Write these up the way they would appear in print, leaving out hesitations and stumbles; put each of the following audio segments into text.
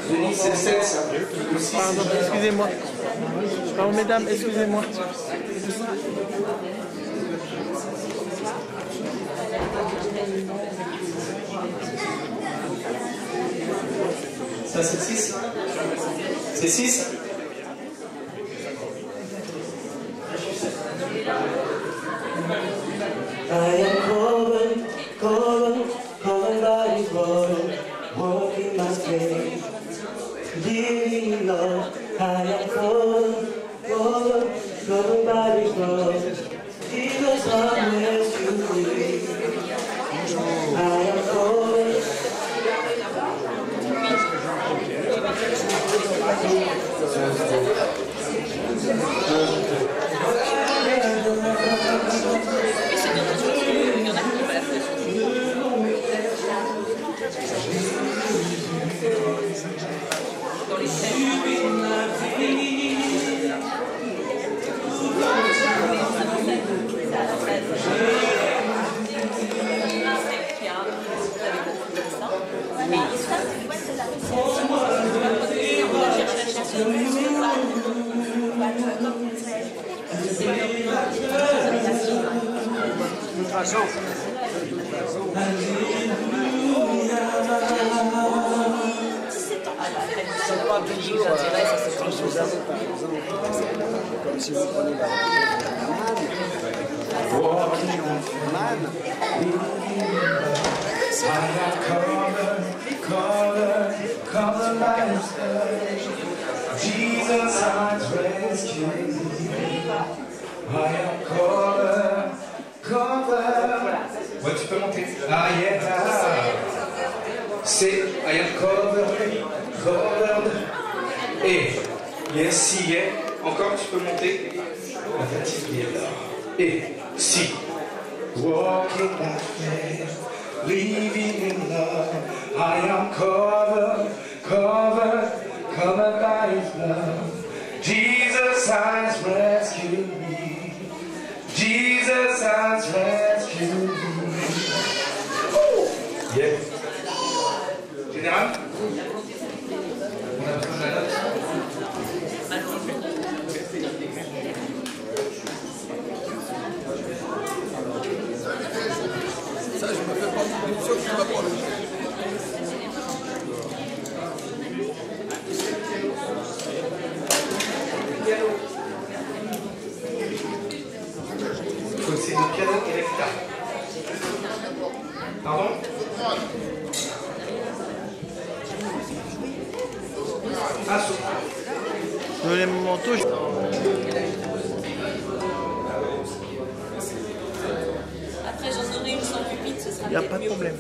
Denis, c'est le 7, ça. Pardon, excusez-moi. Pardon, mesdames, excusez-moi. Ça, c'est 6. C'est 6. I am covered by His blood, walking my faith, living in love. I am covered by His blood, Jesus I'm rescued me. I am covered. C'est pas toujours comme si vous prenez la man. Covered by His blood, Jesus has rescued me. I am covered. Ouais, tu peux monter. Ah, yeah. C'est I am covered. Et yes, si, yeah. Encore, tu peux monter. La fatigue est là. Et si. Walking by faith, living in love. I am covered by His blood. Jesus has rescued me. Jesus has rescued me. Yeah. Général? On a besoin de la note. Ça, je me fais pas une fois que je ne vais pas le faire. C'est le piano et la guitare. Pardon? Ah, Dans les manteaux, Après, j'en aurai une sans pupitre, ce sera il n'y a pas de problème.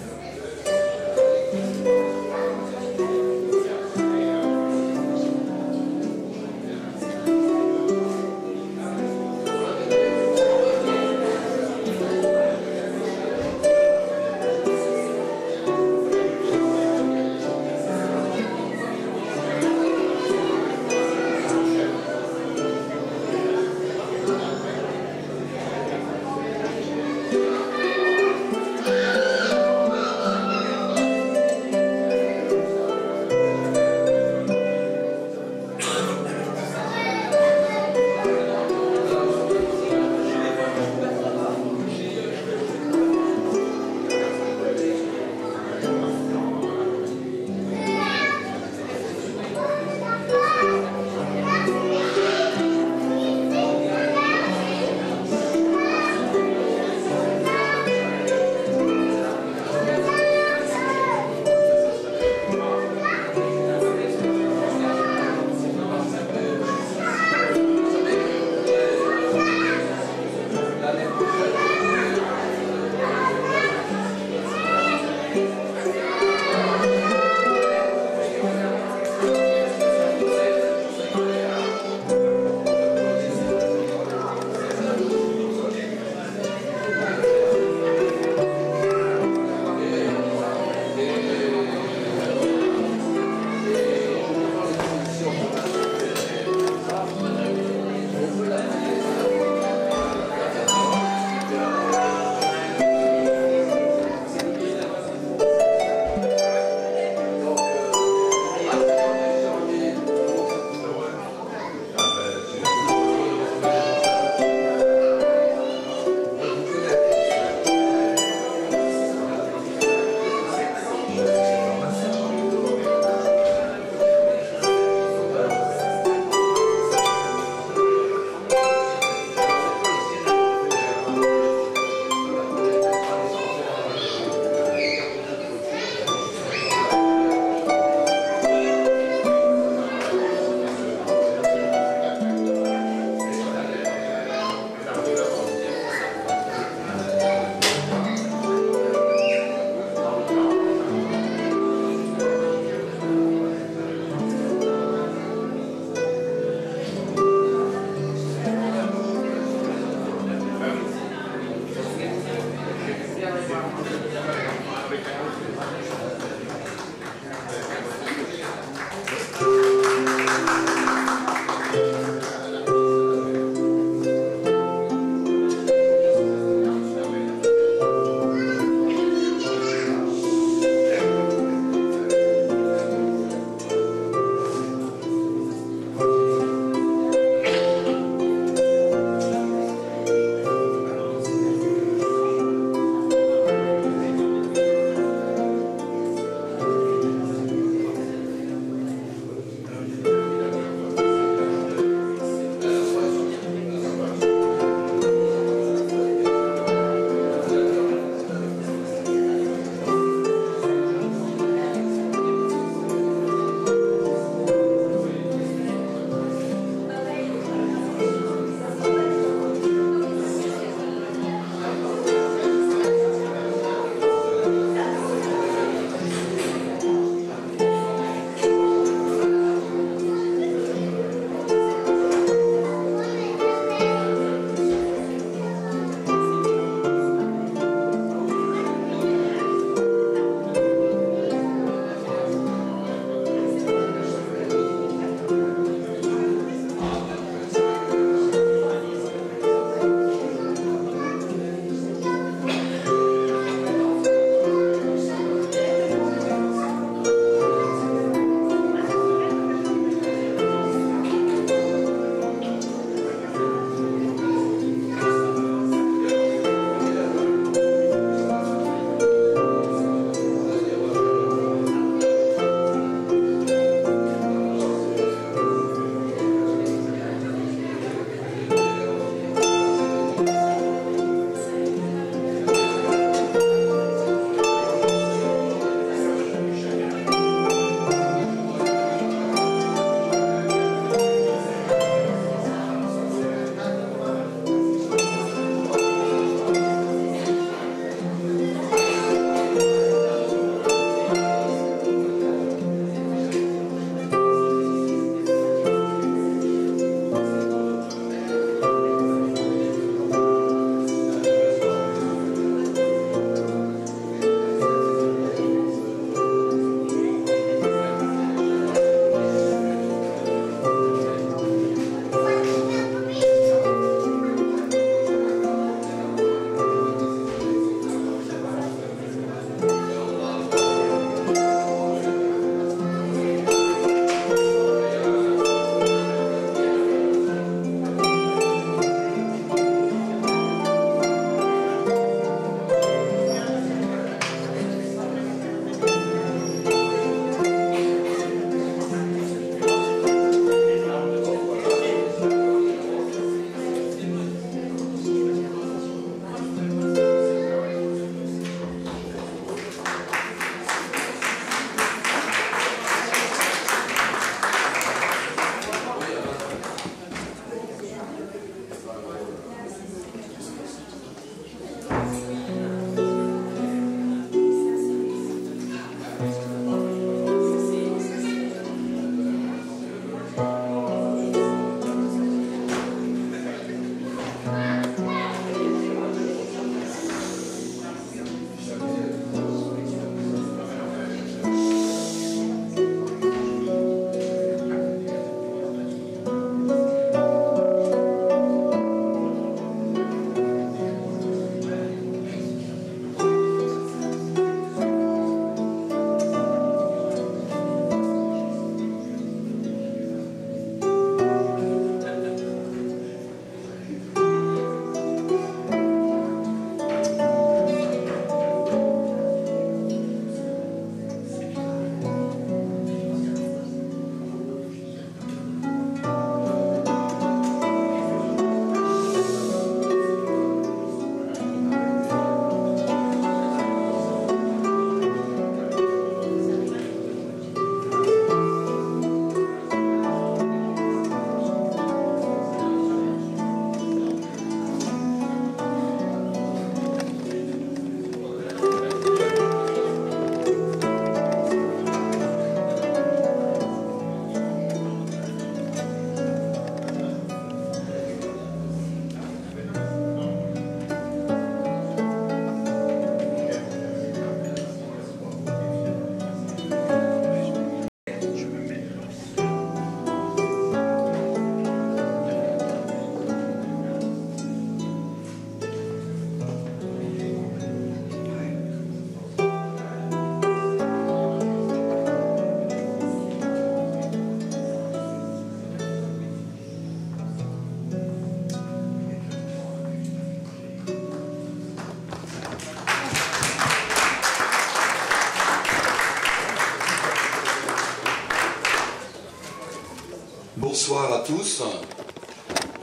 Bonsoir à tous.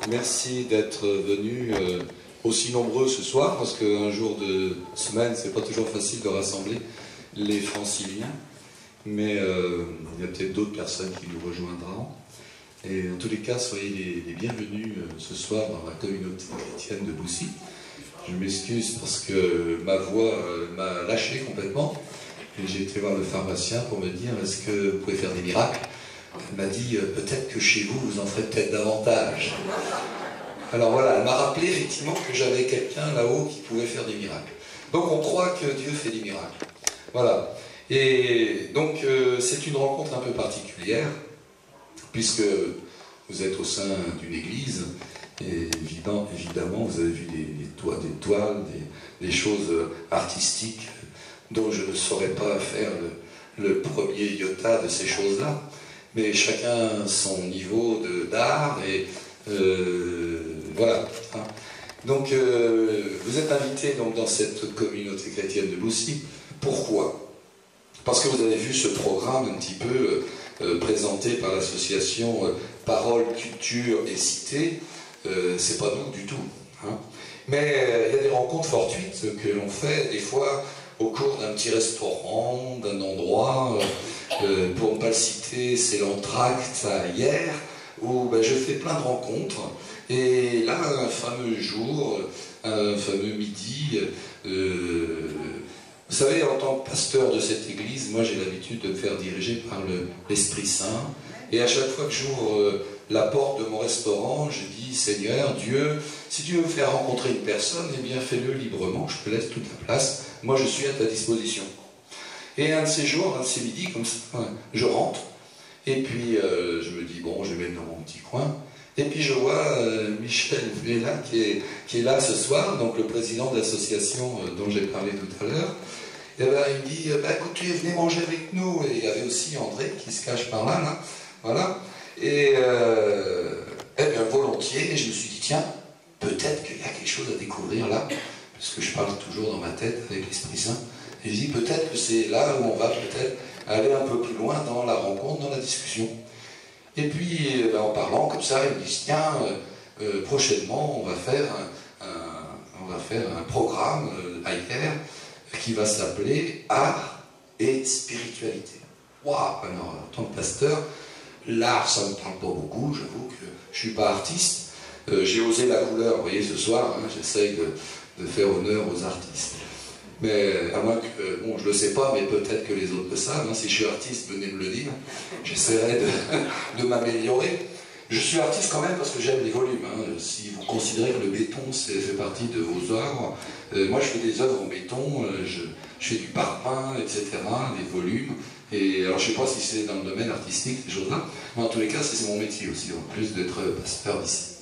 Merci d'être venus aussi nombreux ce soir, parce qu'un jour de semaine, c'est pas toujours facile de rassembler les franciliens. Mais il y a peut-être d'autres personnes qui nous rejoindront. Et en tous les cas, soyez les bienvenus ce soir dans la communauté chrétienne de Boussy. Je m'excuse parce que ma voix m'a lâché complètement. Et j'ai été voir le pharmacien pour me dire, est-ce que vous pouvez faire des miracles? Elle m'a dit, peut-être que chez vous, vous en ferez peut-être davantage. Alors voilà, elle m'a rappelé effectivement que j'avais quelqu'un là-haut qui pouvait faire des miracles. Donc on croit que Dieu fait des miracles. Voilà. Et donc c'est une rencontre un peu particulière, puisque vous êtes au sein d'une église, et évidemment vous avez vu des toiles, des choses artistiques dont je ne saurais pas faire le premier iota de ces choses-là. Mais chacun son niveau d'art, et voilà. Donc vous êtes invités donc, dans cette communauté chrétienne de Boussy. Pourquoi? Parce que vous avez vu ce programme un petit peu présenté par l'association Parole, Culture et Cité. C'est pas nous du tout. Hein. Mais il y a des rencontres fortuites que l'on fait des fois au cours d'un petit restaurant, d'un endroit, pour ne pas le citer, c'est l'Entracte hier, où je fais plein de rencontres. Et là, un fameux jour, un fameux midi, vous savez, en tant que pasteur de cette église, moi j'ai l'habitude de me faire diriger par l'Esprit Saint. Et à chaque fois que j'ouvre la porte de mon restaurant, je dis, Seigneur, Dieu, si tu veux me faire rencontrer une personne, eh bien fais-le librement, je te laisse toute la place, moi je suis à ta disposition. Et un de ces jours, un de ces midis, comme ça, je rentre, et puis je me dis, bon, je vais mettre dans mon petit coin, et puis je vois Michel Vella qui est là ce soir, donc le président de l'association dont j'ai parlé tout à l'heure. Et ben, il me dit, écoutez, venez manger avec nous. Et il y avait aussi André qui se cache par là, voilà. Et bien, volontiers, et je me suis dit, tiens, peut-être qu'il y a quelque chose à découvrir là, parce que je parle toujours dans ma tête avec l'Esprit Saint. Et je dis, peut-être que c'est là où on va peut-être aller un peu plus loin dans la rencontre, dans la discussion. Et puis, en parlant comme ça, ils me disent, tiens, prochainement, on va faire un programme ailleurs qui va s'appeler Art et Spiritualité. Waouh! Alors, en tant que pasteur, l'art, ça ne me parle pas beaucoup, j'avoue que je ne suis pas artiste. J'ai osé la couleur, vous voyez, ce soir, j'essaye de faire honneur aux artistes. Mais à moins que, bon, je ne le sais pas, mais peut-être que les autres le savent. Si je suis artiste, venez me le dire. J'essaierai de m'améliorer. Je suis artiste quand même parce que j'aime les volumes. Si vous considérez que le béton fait partie de vos œuvres, moi je fais des œuvres en béton, je fais du parpaing, etc., des volumes. Et alors je ne sais pas si c'est dans le domaine artistique, ces choses-là, mais en tous les cas, c'est mon métier aussi, en plus d'être pasteur ici.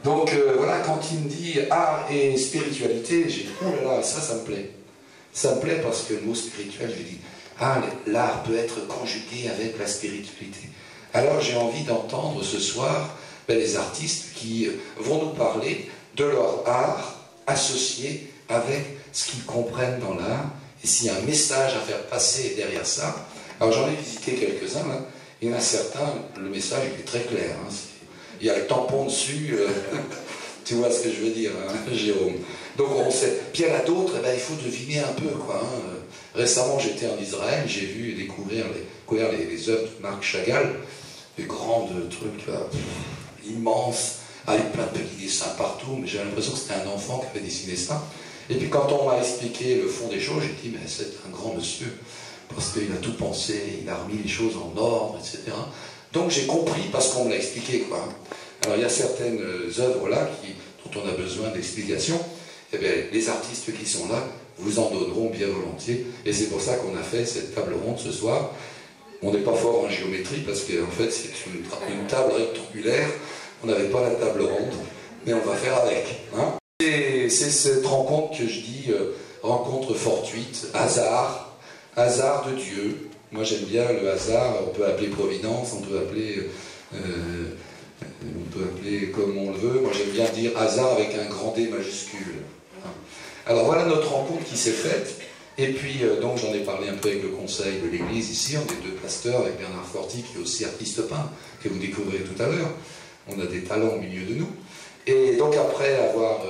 Donc voilà, quand il me dit art et spiritualité, j'ai dit, oh là là, ça me plaît. Ça me plaît parce que le mot spirituel, je dis, l'art peut être conjugué avec la spiritualité. Alors j'ai envie d'entendre ce soir les artistes qui vont nous parler de leur art associé avec ce qu'ils comprennent dans l'art, et s'il y a un message à faire passer derrière ça. Alors j'en ai visité quelques-uns, il y en a certains, le message il est très clair, il y a le tampon dessus, tu vois ce que je veux dire, Jérôme. Donc on sait. Puis il y en a d'autres, il faut deviner un peu, quoi. Récemment j'étais en Israël, j'ai vu découvrir les œuvres de Marc Chagall, des grandes trucs là, immenses, avec plein de petits dessins partout, mais j'ai l'impression que c'était un enfant qui avait dessiné ça. Et puis quand on m'a expliqué le fond des choses, j'ai dit, mais c'est un grand monsieur, parce qu'il a tout pensé, il a remis les choses en ordre, etc. Donc j'ai compris parce qu'on me l'a expliqué, quoi. Alors il y a certaines œuvres là dont on a besoin d'explications, et bien les artistes qui sont là vous en donneront bien volontiers, et c'est pour ça qu'on a fait cette table ronde ce soir. On n'est pas fort en géométrie parce qu'en fait c'est une table rectangulaire, on n'avait pas la table ronde, mais on va faire avec. Et c'est cette rencontre que je dis, rencontre fortuite, hasard de Dieu. Moi j'aime bien le hasard, on peut appeler providence, on peut appeler comme on le veut. Moi j'aime bien dire hasard avec un grand D majuscule. Alors voilà notre rencontre qui s'est faite, Et puis, donc, j'en ai parlé un peu avec le conseil de l'église ici. On est deux pasteurs avec Bernard Forti, qui est aussi artiste peintre, que vous découvrirez tout à l'heure. On a des talents au milieu de nous. Et donc, après avoir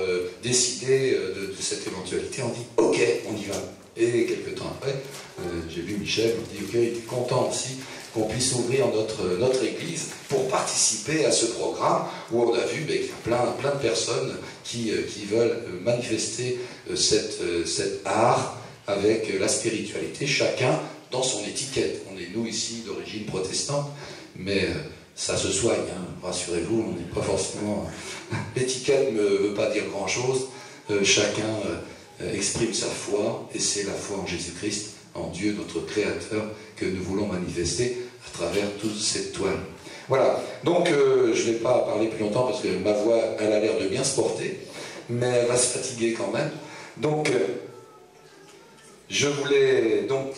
décidé de cette éventualité, on dit « Ok, on y va ». Et quelques temps après, j'ai vu Michel, on dit « Ok, il est content aussi qu'on puisse ouvrir notre église pour participer à ce programme où on a vu qu'il y a plein de personnes qui veulent manifester cet art avec la spiritualité, chacun dans son étiquette. On est, nous, ici, d'origine protestante, mais ça se soigne, hein, rassurez-vous, on n'est pas forcément... L'étiquette ne veut pas dire grand-chose, chacun exprime sa foi, et c'est la foi en Jésus-Christ, en Dieu, notre Créateur, que nous voulons manifester à travers toute cette toile. Voilà, donc je ne vais pas parler plus longtemps parce que ma voix, elle a l'air de bien se porter, mais elle va se fatiguer quand même. Donc, je voulais donc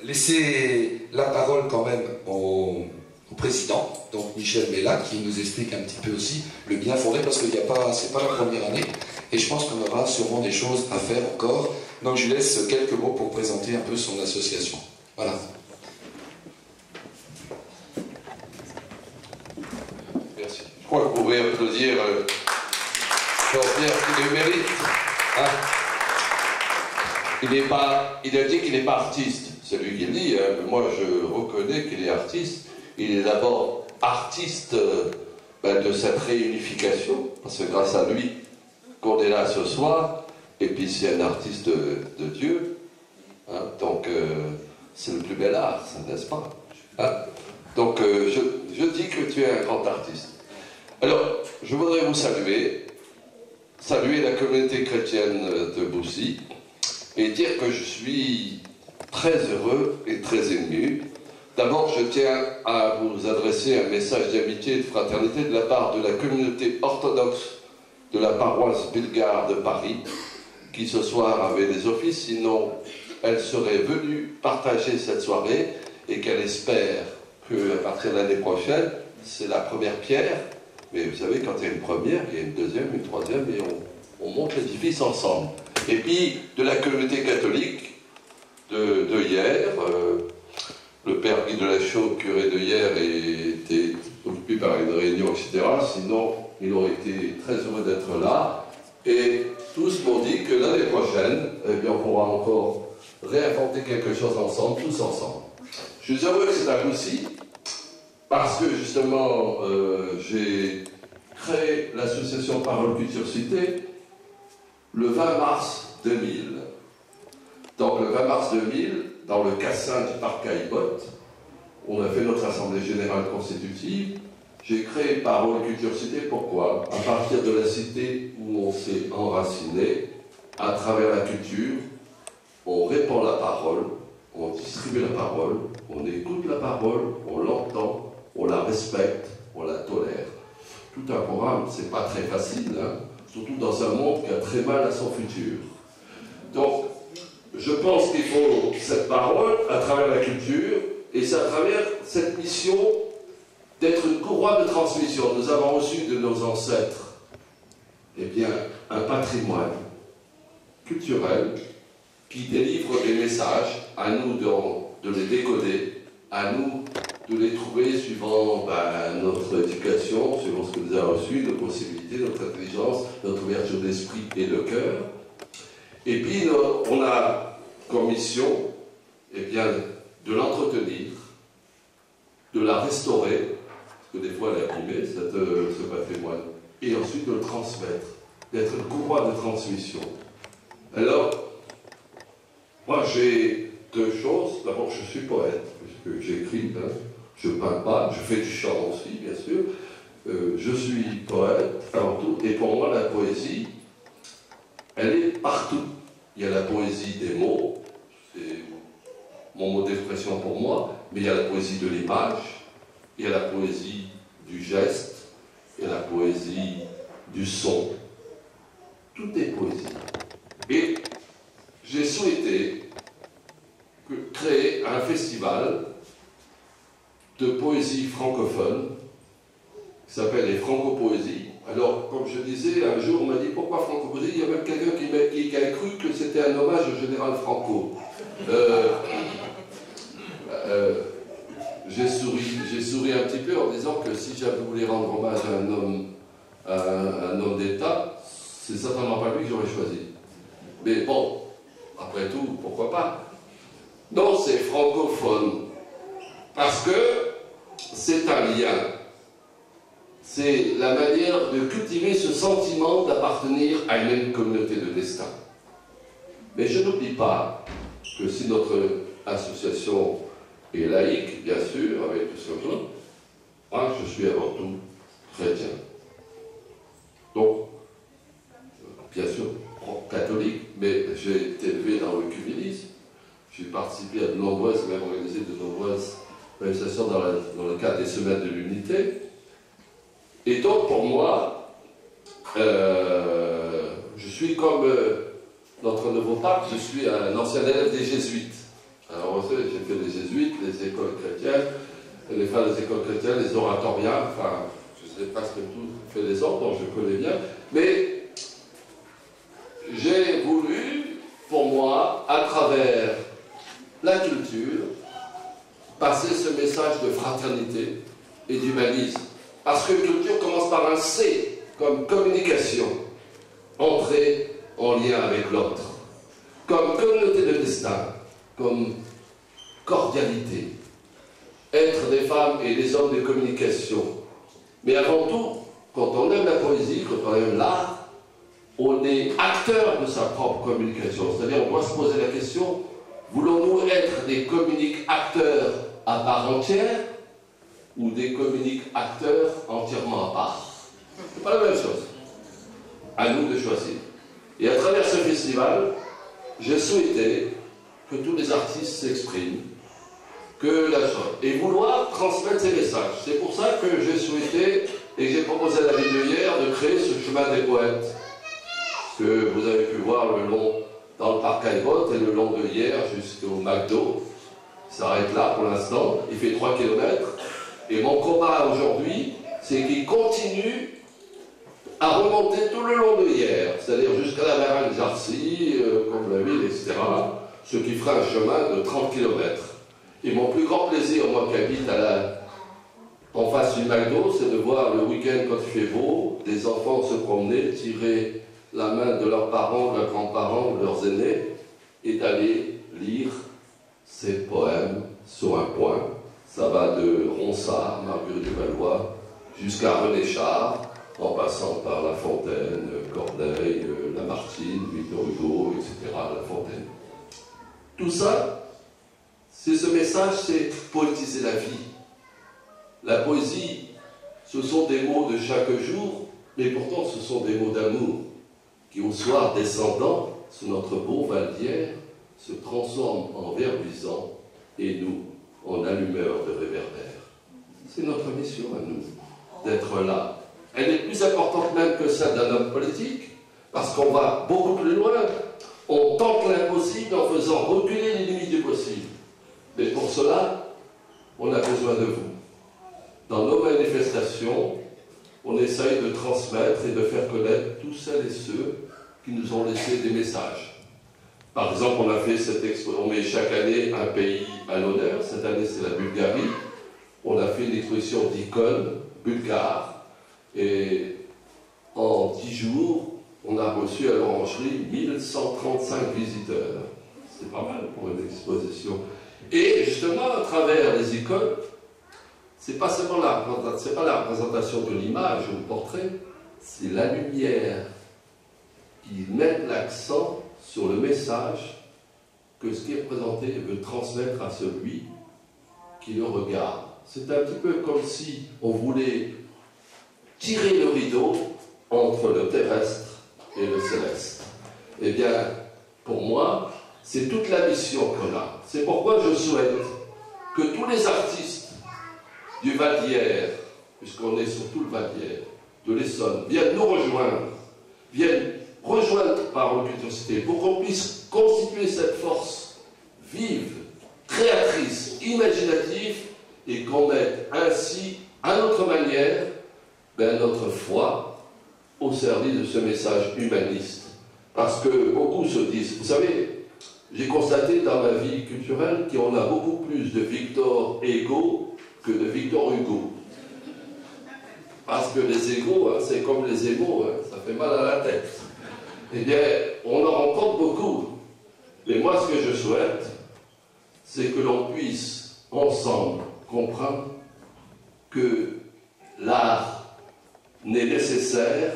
laisser la parole quand même au président, donc Michel Mella, qui nous explique un petit peu aussi le bien fondé, parce que c'est pas la première année, et je pense qu'on aura sûrement des choses à faire encore. Donc je lui laisse quelques mots pour présenter un peu son association. Voilà. Merci. Je crois que vous pouvez applaudir Jean-Pierre qui le mérite. Hein? Il a dit qu'il n'est pas artiste. C'est lui qui le dit. Hein. Moi, je reconnais qu'il est artiste. Il est d'abord artiste de cette réunification, parce que grâce à lui qu'on est là ce soir, et puis c'est un artiste de Dieu, hein, donc c'est le plus bel art, n'est-ce pas, hein? Donc je dis que tu es un grand artiste. Alors, je voudrais vous saluer la communauté chrétienne de Boussy, et dire que je suis très heureux et très ému. D'abord, je tiens à vous adresser un message d'amitié et de fraternité de la part de la communauté orthodoxe de la paroisse bulgare de Paris, qui ce soir avait des offices, sinon elle serait venue partager cette soirée et qu'elle espère qu'à partir de l'année prochaine, c'est la première pierre, mais vous savez, quand il y a une première, il y a une deuxième, une troisième, et on monte l'édifice ensemble. Et puis, de la communauté catholique de hier, le père Guy de la Chaux, curé de hier, était occupé par une réunion, etc. Sinon, il aurait été très heureux d'être là. Et tous m'ont dit que l'année prochaine, eh bien, on pourra encore réinventer quelque chose ensemble, tous ensemble. Je suis heureux que c'est à Boussy, parce que justement, j'ai créé l'association Parole Culture Cité le 20 mars 2000. Donc le 20 mars 2000, dans le Cassin du parc Caillebotte, on a fait notre assemblée générale constitutive. J'ai créé Parole Culture Cité, pourquoi? À partir de la cité où on s'est enraciné, à travers la culture, on répand la parole, on distribue la parole, on écoute la parole, on l'entend, on la respecte, on la tolère. Tout un programme, c'est pas très facile, hein, surtout dans un monde qui a très mal à son futur. Donc, je pense qu'il faut cette parole à travers la culture, et c'est à travers cette mission d'être une courroie de transmission. Nous avons reçu de nos ancêtres, eh bien, un patrimoine culturel qui délivre des messages, à nous de les décoder, à nous de les trouver suivant notre éducation, suivant ce que nous avons reçu, nos possibilités, notre intelligence, notre ouverture d'esprit et de cœur. Et puis, on a comme mission, eh bien, de l'entretenir, de la restaurer, parce que des fois elle est abîmée, ce patrimoine, et ensuite de le transmettre, d'être une courroie de transmission. Alors, moi j'ai deux choses. D'abord, je suis poète, puisque j'écris, hein. Je ne peins pas, je fais du chant aussi, bien sûr. Je suis poète avant tout, et pour moi la poésie, elle est partout. Il y a la poésie des mots, c'est mon mot d'expression pour moi, mais il y a la poésie de l'image, il y a la poésie du geste, il y a la poésie du son. Tout est poésie. Et j'ai souhaité créer un festival de poésie francophone qui s'appelle les Franco-Poésies, Alors, comme je disais, un jour on m'a dit pourquoi Franco-Brésil. Il y a même quelqu'un qui a cru que c'était un hommage au général Franco. J'ai souri un petit peu en disant que si j'avais voulu rendre hommage à un homme d'État, c'est certainement pas lui que j'aurais choisi. Mais bon, après tout, pourquoi pas? Non, c'est francophone. Parce que c'est un lien. C'est la manière de cultiver ce sentiment d'appartenir à une même communauté de destin. Mais je n'oublie pas que si notre association est laïque, bien sûr, avec tout ce que moi, je suis avant tout chrétien. Donc, bien sûr, catholique, mais j'ai été élevé dans le l'œcuménisme. J'ai participé à de nombreuses, même organisé de nombreuses manifestations dans le cadre des semaines de l'unité. Et donc, pour moi, je suis comme notre nouveau pape, je suis un ancien élève des jésuites. Alors, vous savez, j'ai fait les jésuites, les écoles chrétiennes, les frères des écoles chrétiennes, les oratoriens, enfin, je sais presque tout fait les ordres, donc je connais bien. Mais j'ai voulu, pour moi, à travers la culture, passer ce message de fraternité et d'humanisme. Parce que culture commence par un C, comme communication, entrer en lien avec l'autre, comme communauté de destin, comme cordialité, être des femmes et des hommes de communication. Mais avant tout, quand on aime la poésie, quand on aime l'art, on est acteur de sa propre communication. C'est-à-dire, on doit se poser la question, voulons-nous être des communiques-acteurs à part entière ou des communiques-acteurs entièrement à part? C'est pas la même chose. À nous de choisir. Et à travers ce festival, j'ai souhaité que tous les artistes s'expriment, et vouloir transmettre ces messages. C'est pour ça que j'ai souhaité, et j'ai proposé à la ville de hier, de créer ce chemin des poètes, que vous avez pu voir le long dans le parc Caillebotte et le long de hier jusqu'au McDo. Il s'arrête là pour l'instant, il fait 3 km. Et mon combat aujourd'hui, c'est qu'il continue à remonter tout le long de hier, c'est-à-dire jusqu'à la Varenne Jarcy, comme la ville, etc. Ce qui fera un chemin de 30 km. Et mon plus grand plaisir, moi qui habite en face du McDo, c'est de voir le week-end, quand il fait beau, des enfants se promener, tirer la main de leurs parents, de leurs grands-parents ou de leurs aînés, et d'aller lire ces poèmes sur un point. Ça va de Ronsard, Marguerite de Valois, jusqu'à René Char, en passant par La Fontaine, Corneille, Lamartine, Victor Hugo, etc., La Fontaine. Tout ça, c'est ce message, c'est poétiser la vie. La poésie, ce sont des mots de chaque jour, mais pourtant ce sont des mots d'amour qui, au soir descendant sur notre beau val d'hier, se transforment en vers luisants et nous en allumeurs de réverbères. C'est notre mission à nous, d'être là. Elle est plus importante même que celle d'un homme politique, parce qu'on va beaucoup plus loin. On tente l'impossible en faisant reculer les limites du possible. Mais pour cela, on a besoin de vous. Dans nos manifestations, on essaye de transmettre et de faire connaître tous celles et ceux qui nous ont laissé des messages. Par exemple, on a fait cette exposition, on met chaque année un pays à l'honneur. Cette année, c'est la Bulgarie. On a fait une exposition d'icônes bulgares. Et en 10 jours, on a reçu à l'Orangerie 1135 visiteurs. C'est pas mal pour une exposition. Et justement, à travers les icônes, c'est pas seulement la représentation de l'image ou le portrait, c'est la lumière qui met l'accent sur le message que ce qui est présenté veut transmettre à celui qui le regarde. C'est un petit peu comme si on voulait tirer le rideau entre le terrestre et le céleste. Eh bien, pour moi, c'est toute la mission qu'on a. C'est pourquoi je souhaite que tous les artistes du Val d'Hier, puisqu'on est sur tout le Val d'Hier, de l'Essonne, viennent nous rejoindre, viennent rejoindre par Culturcité, pour qu'on puisse constituer cette force vive, créatrice, imaginative, et qu'on mette ainsi, à notre manière, notre foi au service de ce message humaniste. Parce que beaucoup se disent, vous savez, j'ai constaté dans ma vie culturelle qu'on a beaucoup plus de Victor Hugo que de Victor Hugo. Parce que les égos, hein, c'est comme les émaux, hein, ça fait mal à la tête. Eh bien, on en rencontre beaucoup. Mais moi, ce que je souhaite, c'est que l'on puisse, ensemble, comprendre que l'art n'est nécessaire,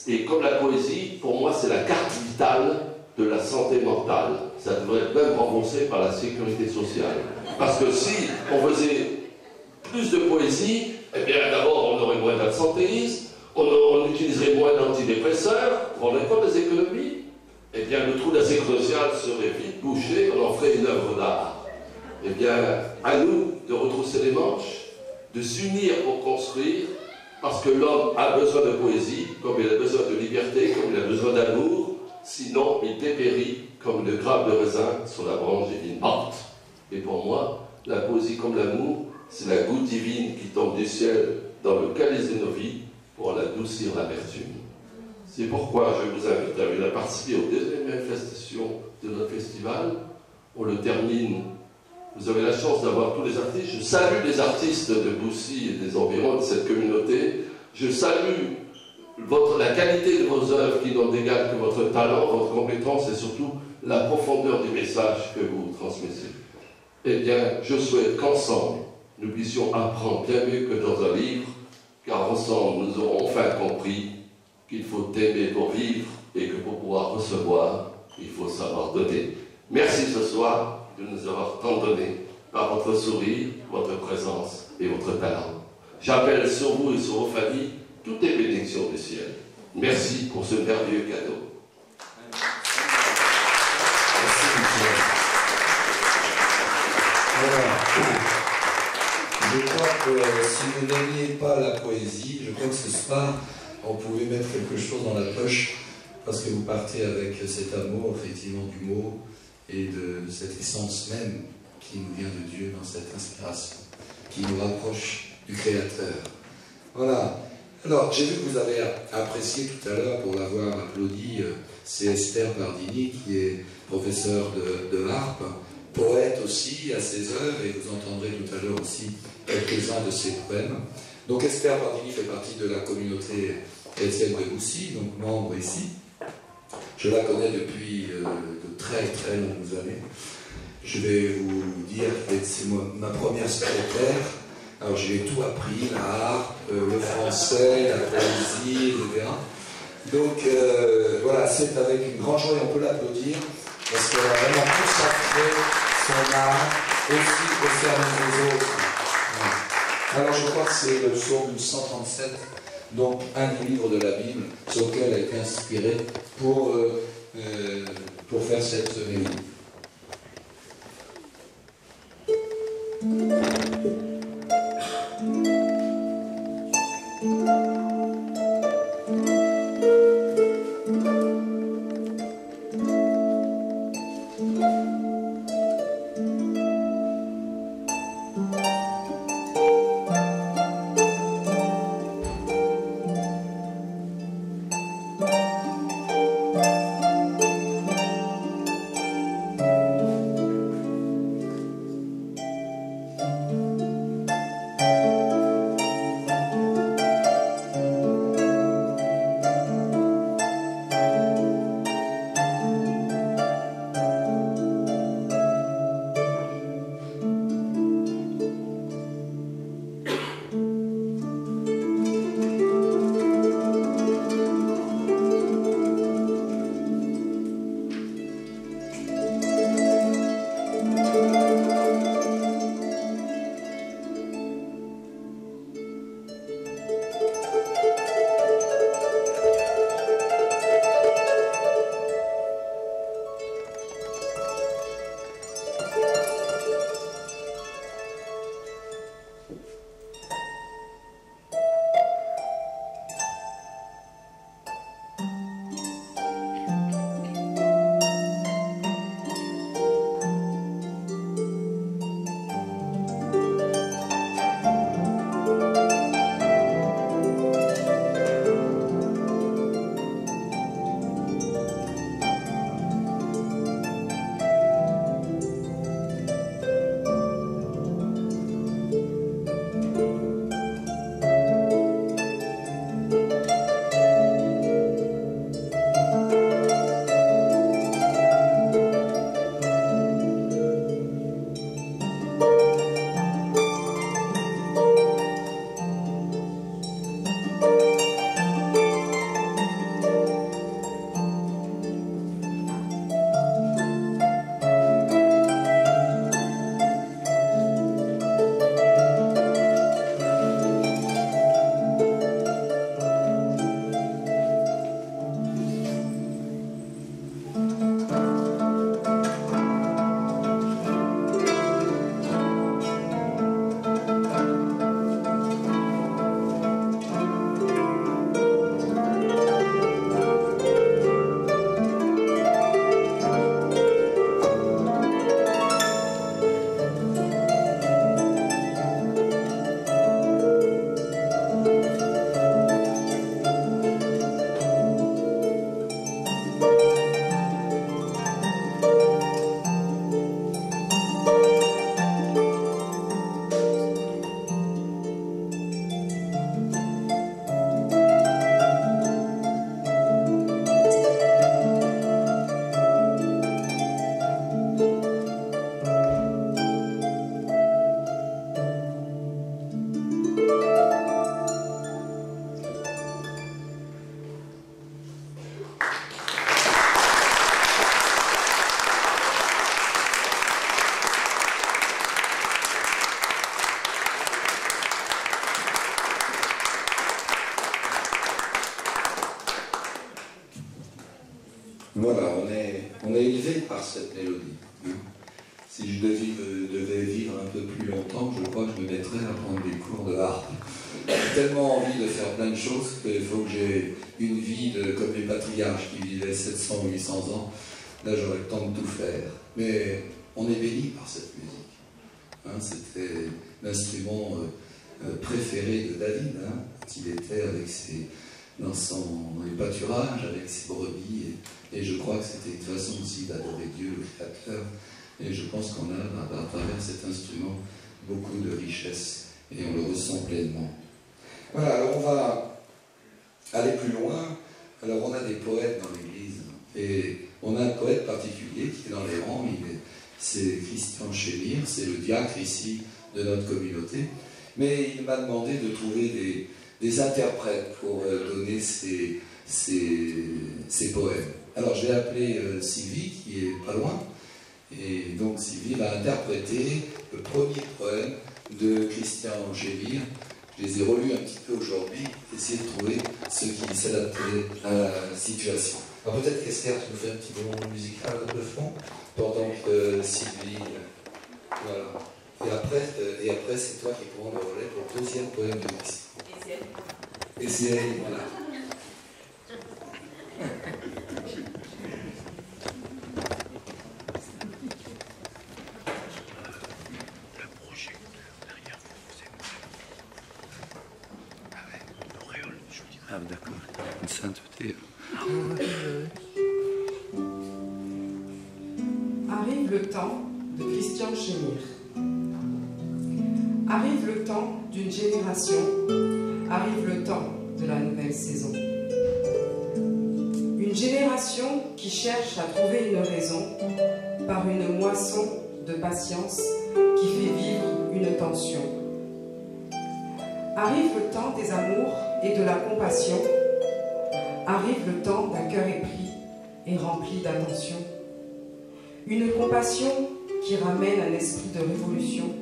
et comme la poésie, pour moi, c'est la carte vitale de la santé mentale. Ça devrait être même remboursé par la sécurité sociale. Parce que si on faisait plus de poésie, eh bien, d'abord, on aurait moins d'absentéisme, on utiliserait moins d'antidépresseurs, on aurait pas des économies. Eh bien, le trou de la sécurité sociale serait vite bouché, on en ferait une œuvre d'art. Eh bien, à nous de retrousser les manches, de s'unir pour construire, parce que l'homme a besoin de poésie, comme il a besoin de liberté, comme il a besoin d'amour, sinon il dépérit comme une grappe de raisin sur la branche divine morte. Et pour moi, la poésie comme l'amour, c'est la goutte divine qui tombe du ciel dans le calice de nos vies pour en adoucir l'amertume. C'est pourquoi je vous invite à venir participer aux deuxièmes manifestations de notre festival. On le termine. Vous avez la chance d'avoir tous les artistes. Je salue les artistes de Boussy et des environs de cette communauté. Je salue la qualité de vos œuvres qui n'ont d'égal que votre talent, votre compétence et surtout la profondeur du message que vous transmettez. Eh bien, je souhaite qu'ensemble, nous puissions apprendre bien mieux que dans un livre, car ensemble, nous aurons enfin compris qu'il faut aimer pour vivre et que pour pouvoir recevoir, il faut savoir donner. Merci ce soir de nous avoir tant donné par votre sourire, votre présence et votre talent. J'appelle sur vous et sur vos familles toutes les bénédictions du ciel. Merci pour ce merveilleux cadeau. Merci, Michel. Voilà. Je crois que si vous n'aimiez pas la poésie, je crois que ce soir, on pouvait mettre quelque chose dans la poche, parce que vous partez avec cet amour, effectivement, du mot, et de cette essence même qui nous vient de Dieu dans cette inspiration, qui nous rapproche du Créateur. Voilà. Alors, j'ai vu que vous avez apprécié tout à l'heure, pour l'avoir applaudi, c'est Esther Bardini, qui est professeure de harpe, poète aussi à ses œuvres, et vous entendrez tout à l'heure aussi quelques-uns de ses poèmes. Donc Esther Bardini fait partie de la communauté Étienne de Boussy, donc membre ici. Je la connais depuis de très très longues années. Je vais vous dire que c'est ma première secrétaire. Alors j'ai tout appris, la harpe, le français, la poésie, etc. Donc voilà, c'est avec une grande joie, et on peut l'applaudir, parce qu'elle a vraiment consacré son art aussi au service des autres. Voilà. Alors je crois que c'est le psaume 137, donc un des livres de la Bible sur lequel elle a été inspirée pour faire cette mélodie. Voilà, on est élevé par cette mélodie. Si je devais vivre un peu plus longtemps, je crois que je me mettrais à prendre des cours de harpe. J'ai tellement envie de faire plein de choses qu'il faut que j'ai une vie comme les patriarches qui vivaient 700 ou 800 ans. Là, j'aurais le temps de tout faire. Mais on est béni par cette musique. Hein, c'était l'instrument préféré de David, hein, quand il était avec dans les pâturages, avec ses brebis. Et je crois que c'était une façon aussi d'adorer Dieu, le Créateur. Et je pense qu'on a, à travers cet instrument, beaucoup de richesse. Et on le ressent pleinement. Voilà, alors on va aller plus loin. Alors on a des poètes dans l'Église. Et on a un poète particulier qui est dans les rangs. C'est Christian Chémire, c'est le diacre ici de notre communauté. Mais il m'a demandé de trouver des interprètes pour donner ses poèmes. Alors j'ai appelé Sylvie, qui est pas loin. Et donc Sylvie va interpréter le premier poème de Christian Chémire. Je les ai relus un petit peu aujourd'hui, essayer de trouver ce qui s'adaptait à la situation. Alors peut-être qu'Esther, tu nous fais un petit moment musical de fond, pendant que Sylvie... Voilà. Et après c'est toi qui prends le relais pour le deuxième poème de Christian. Et c'est elle, voilà. Ah d'accord, une sainteté. Arrive le temps de Christian Chémire. Arrive le temps d'une génération, arrive le temps de la nouvelle saison. Une génération qui cherche à trouver une raison par une moisson de patience qui fait vivre une tension. Arrive le temps des amours et de la compassion, arrive le temps d'un cœur épris et rempli d'attention. Une compassion qui ramène un esprit de révolution,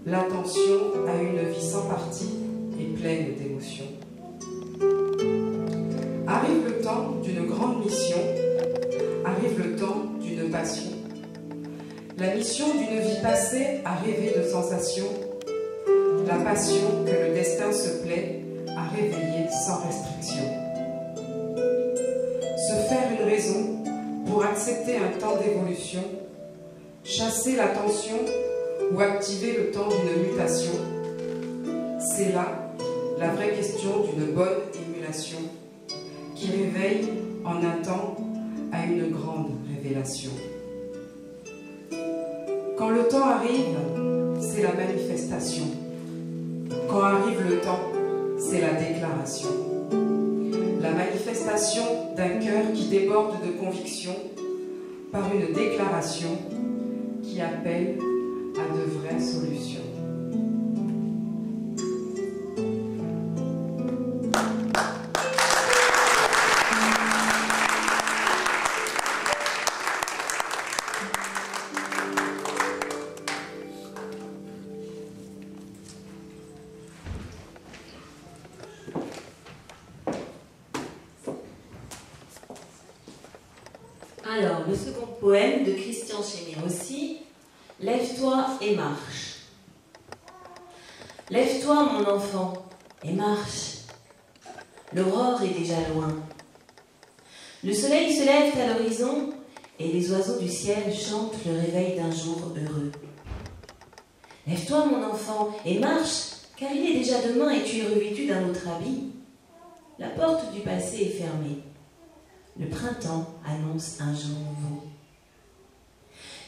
l'attention à une vie sans parti et pleine d'émotions. Arrive le temps d'une grande mission, arrive le temps d'une passion. La mission d'une vie passée à rêver de sensations, la passion que le destin se plaît à réveiller sans restriction. Se faire une raison pour accepter un temps d'évolution, chasser la tension ou activer le temps d'une mutation. C'est là la vraie question d'une bonne émulation qui réveille en un temps à une grande révélation. Quand le temps arrive, c'est la manifestation. Quand arrive le temps, c'est la déclaration. La manifestation d'un cœur qui déborde de conviction par une déclaration qui appelle à de vraies solutions. Alors, le second poème de Christian Chémire aussi, « Lève-toi et marche ». Lève-toi, mon enfant, et marche. L'aurore est déjà loin. Le soleil se lève à l'horizon et les oiseaux du ciel chantent le réveil d'un jour heureux. Lève-toi, mon enfant, et marche, car il est déjà demain et tu es revêtu d'un autre habit. La porte du passé est fermée. Le printemps annonce un jour nouveau.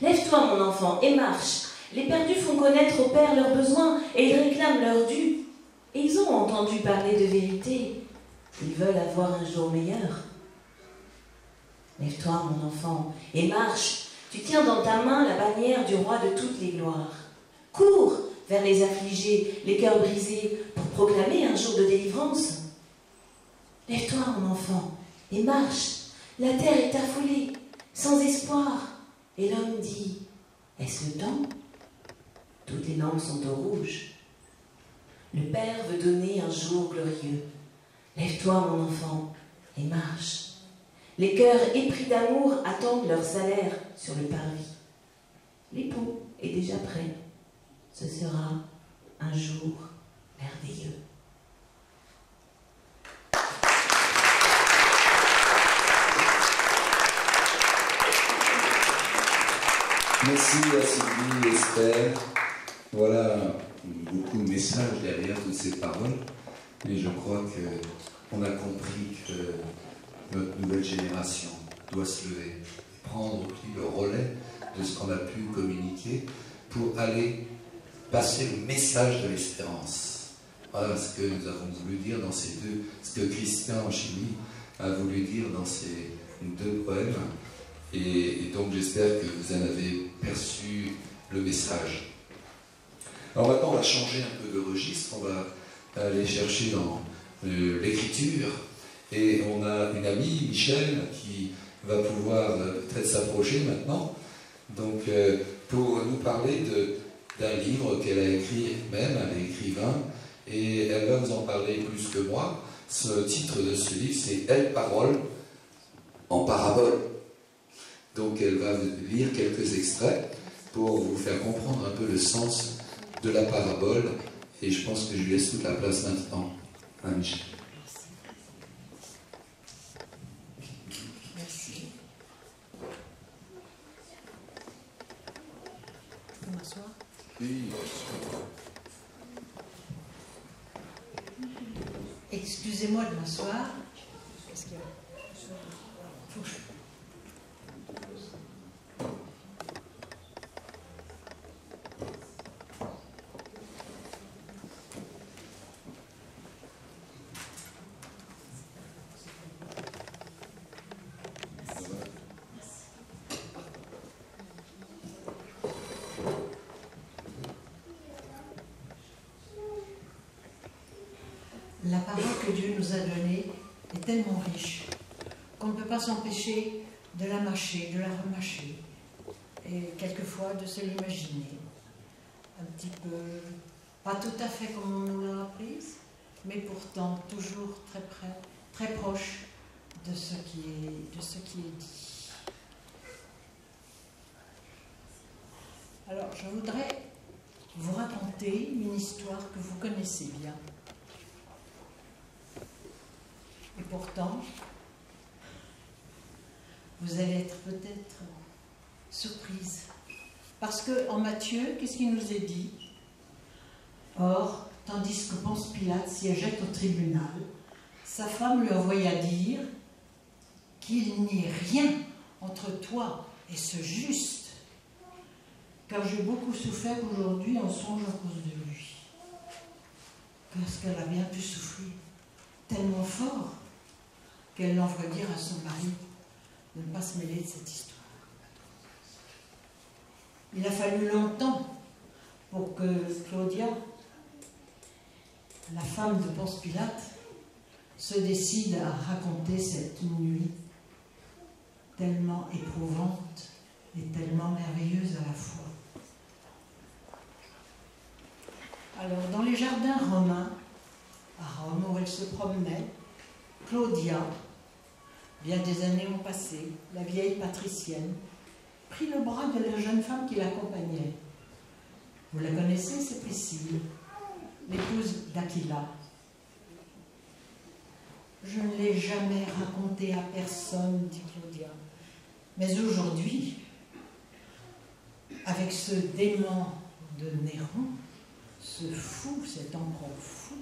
Lève-toi, mon enfant, et marche. Les perdus font connaître aux pères leurs besoins et ils réclament leur dû. Et ils ont entendu parler de vérité. Ils veulent avoir un jour meilleur. Lève-toi, mon enfant, et marche. Tu tiens dans ta main la bannière du roi de toutes les gloires. Cours vers les affligés, les cœurs brisés, pour proclamer un jour de délivrance. Lève-toi, mon enfant, et marche. La terre est affolée, sans espoir. Et l'homme dit, est-ce le temps? Toutes les lampes sont au rouge. Le Père veut donner un jour glorieux. Lève-toi, mon enfant, et marche. Les cœurs épris d'amour attendent leur salaire sur le parvis. L'époux est déjà prêt. Ce sera un jour merveilleux. Merci à Sylvie et Esther. Voilà beaucoup de messages derrière toutes ces paroles. Et je crois qu'on a compris que notre nouvelle génération doit se lever, prendre le relais de ce qu'on a pu communiquer pour aller passer le message de l'espérance. Voilà ce que nous avons voulu dire dans ces deux, ce que Christian Chimie a voulu dire dans ces deux poèmes. Et donc j'espère que vous en avez perçu le message. Alors maintenant on va changer un peu de registre, on va aller chercher dans l'écriture. Et on a une amie, Michel, qui va pouvoir peut-être s'approcher maintenant. Donc pour nous parler d'un livre qu'elle a écrit elle-même, elle est écrivain, et elle va vous en parler plus que moi. Le titre de ce livre, c'est « Elle parole en parabole ». Donc elle va lire quelques extraits pour vous faire comprendre un peu le sens de la parabole, et je pense que je lui laisse toute la place maintenant. Hein, Michel. Merci. Je peux m'asseoir ? Oui. Excusez-moi de m'asseoir. Parce que faut que je... La parole que Dieu nous a donnée est tellement riche qu'on ne peut pas s'empêcher de la mâcher, de la remâcher, et quelquefois de se l'imaginer. Un petit peu, pas tout à fait comme on nous l'a apprise, mais pourtant toujours très près, très proche de ce qui est dit. Alors, je voudrais vous raconter une histoire que vous connaissez bien. Et pourtant, vous allez être peut-être surprise. Parce qu'en Matthieu, qu'est-ce qu'il nous est dit? Or, tandis que Ponce Pilate siégeait au tribunal, sa femme lui envoya dire qu'il n'y ait rien entre toi et ce juste, car j'ai beaucoup souffert aujourd'hui en songe à cause de lui. Parce qu'elle a bien pu souffrir tellement fort qu'elle l'envoie dire à son mari de ne pas se mêler de cette histoire. Il a fallu longtemps pour que Claudia, la femme de Ponce Pilate, se décide à raconter cette nuit tellement éprouvante et tellement merveilleuse à la fois. Alors, dans les jardins romains, à Rome, où elle se promenait, Claudia, bien des années ont passé, la vieille patricienne, prit le bras de la jeune femme qui l'accompagnait. Vous la connaissez, c'est Priscille, l'épouse d'Aquila. Je ne l'ai jamais raconté à personne, dit Claudia. Mais aujourd'hui, avec ce démon de Néron, ce fou, cet empereur fou,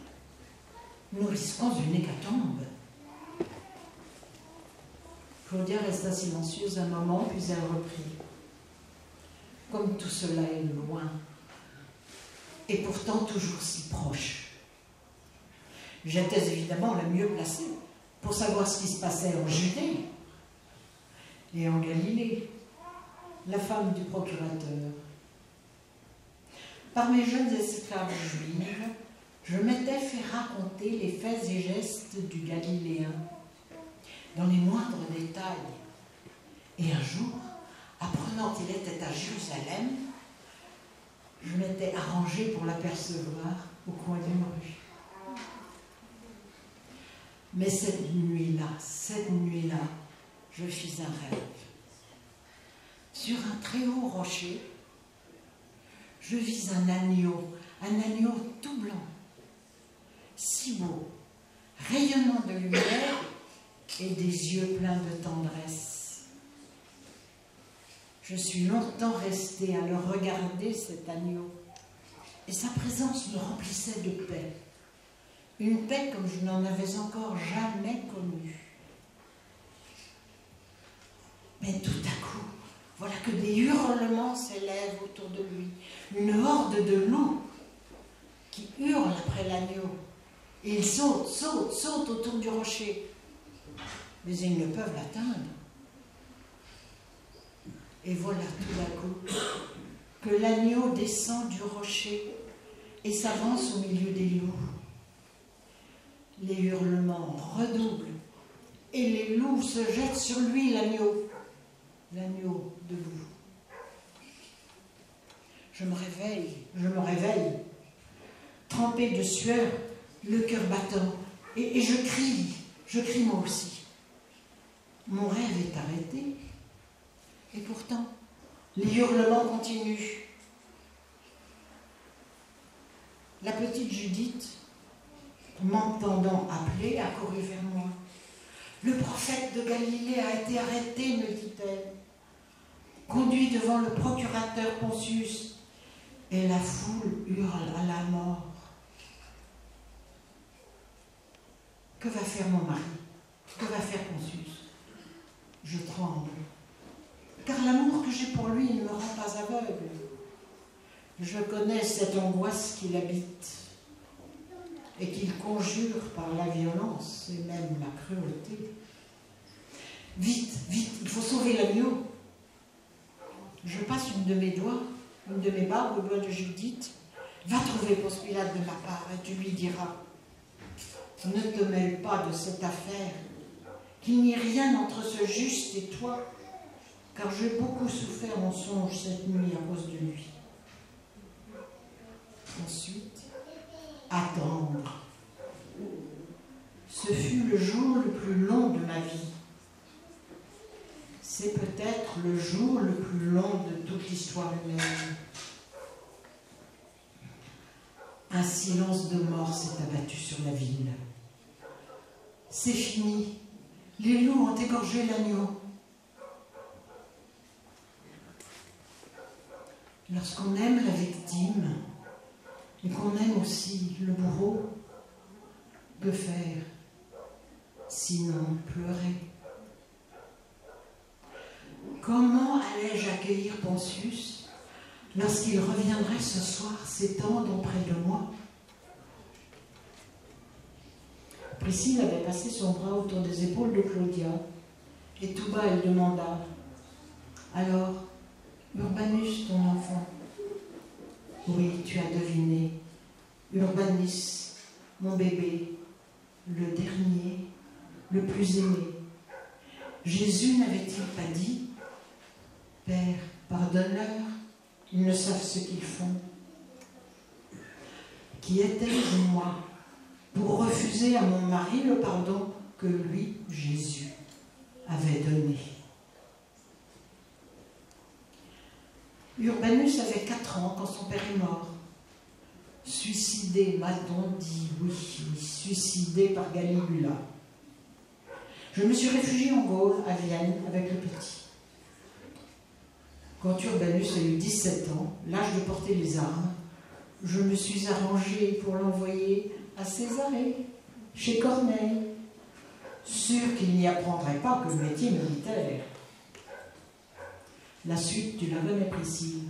nous risquons une hécatombe. Claudia resta silencieuse un moment, puis elle reprit. Comme tout cela est loin, et pourtant toujours si proche. J'étais évidemment la mieux placée pour savoir ce qui se passait en Judée et en Galilée, la femme du procurateur. Par mes jeunes esclaves juives, je m'étais fait raconter les faits et gestes du Galiléen, dans les moindres détails. Et un jour, apprenant qu'il était à Jérusalem, je m'étais arrangée pour l'apercevoir au coin d'une rue. Mais cette nuit-là, je fis un rêve. Sur un très haut rocher, je vis un agneau tout blanc, si beau, rayonnant de lumière et des yeux pleins de tendresse. Je suis longtemps restée à le regarder, cet agneau, et sa présence me remplissait de paix. Une paix comme je n'en avais encore jamais connue. Mais tout à coup, voilà que des hurlements s'élèvent autour de lui. Une horde de loups qui hurlent après l'agneau. Et ils sautent autour du rocher. Mais ils ne peuvent l'atteindre. Et voilà tout d'un coup que l'agneau descend du rocher et s'avance au milieu des loups. Les hurlements redoublent et les loups se jettent sur lui, l'agneau de loup. Je me réveille, trempée de sueur, le cœur battant, et je crie moi aussi. Mon rêve est arrêté, et pourtant, les hurlements continuent. La petite Judith, m'entendant appeler, a couru vers moi. Le prophète de Galilée a été arrêté, me dit-elle, conduit devant le procurateur Pontius, et la foule hurle à la mort. Que va faire mon mari? Que va faire Pontius? Je tremble, car l'amour que j'ai pour lui ne me rend pas aveugle. Je connais cette angoisse qui l'habite et qu'il conjure par la violence et même la cruauté. Vite, il faut sauver l'agneau. Je passe une de mes barbes au doigt de Judith. Va trouver Ponce Pilate de ma part et tu lui diras: ne te mêle pas de cette affaire, qu'il n'y ait rien entre ce juste et toi, car j'ai beaucoup souffert en songe cette nuit à cause de lui. Ensuite, attendre. Ce fut le jour le plus long de ma vie. C'est peut-être le jour le plus long de toute l'histoire humaine. Un silence de mort s'est abattu sur la ville. C'est fini. Les loups ont égorgé l'agneau. Lorsqu'on aime la victime et qu'on aime aussi le bourreau, que faire sinon pleurer? Comment allais-je accueillir Pontius lorsqu'il reviendrait ce soir s'étendre auprès de moi? Priscille avait passé son bras autour des épaules de Claudia, et tout bas elle demanda: alors, Urbanus, ton enfant? Oui, tu as deviné. Urbanus, mon bébé, le dernier, le plus aimé. Jésus n'avait-il pas dit: Père, pardonne-leur, ils ne savent ce qu'ils font? Qui étais-je, moi, pour refuser à mon mari le pardon que lui, Jésus, avait donné? Urbanus avait 4 ans quand son père est mort. Suicidé, m'a-t-on dit, oui, suicidé par Caligula. Je me suis réfugiée en Gaule, à Vienne, avec le petit. Quand Urbanus a eu 17 ans, l'âge de porter les armes, je me suis arrangée pour l'envoyer à Césarée, chez Corneille, sûr qu'il n'y apprendrait pas que le métier militaire. La suite, tu la connais, Priscille,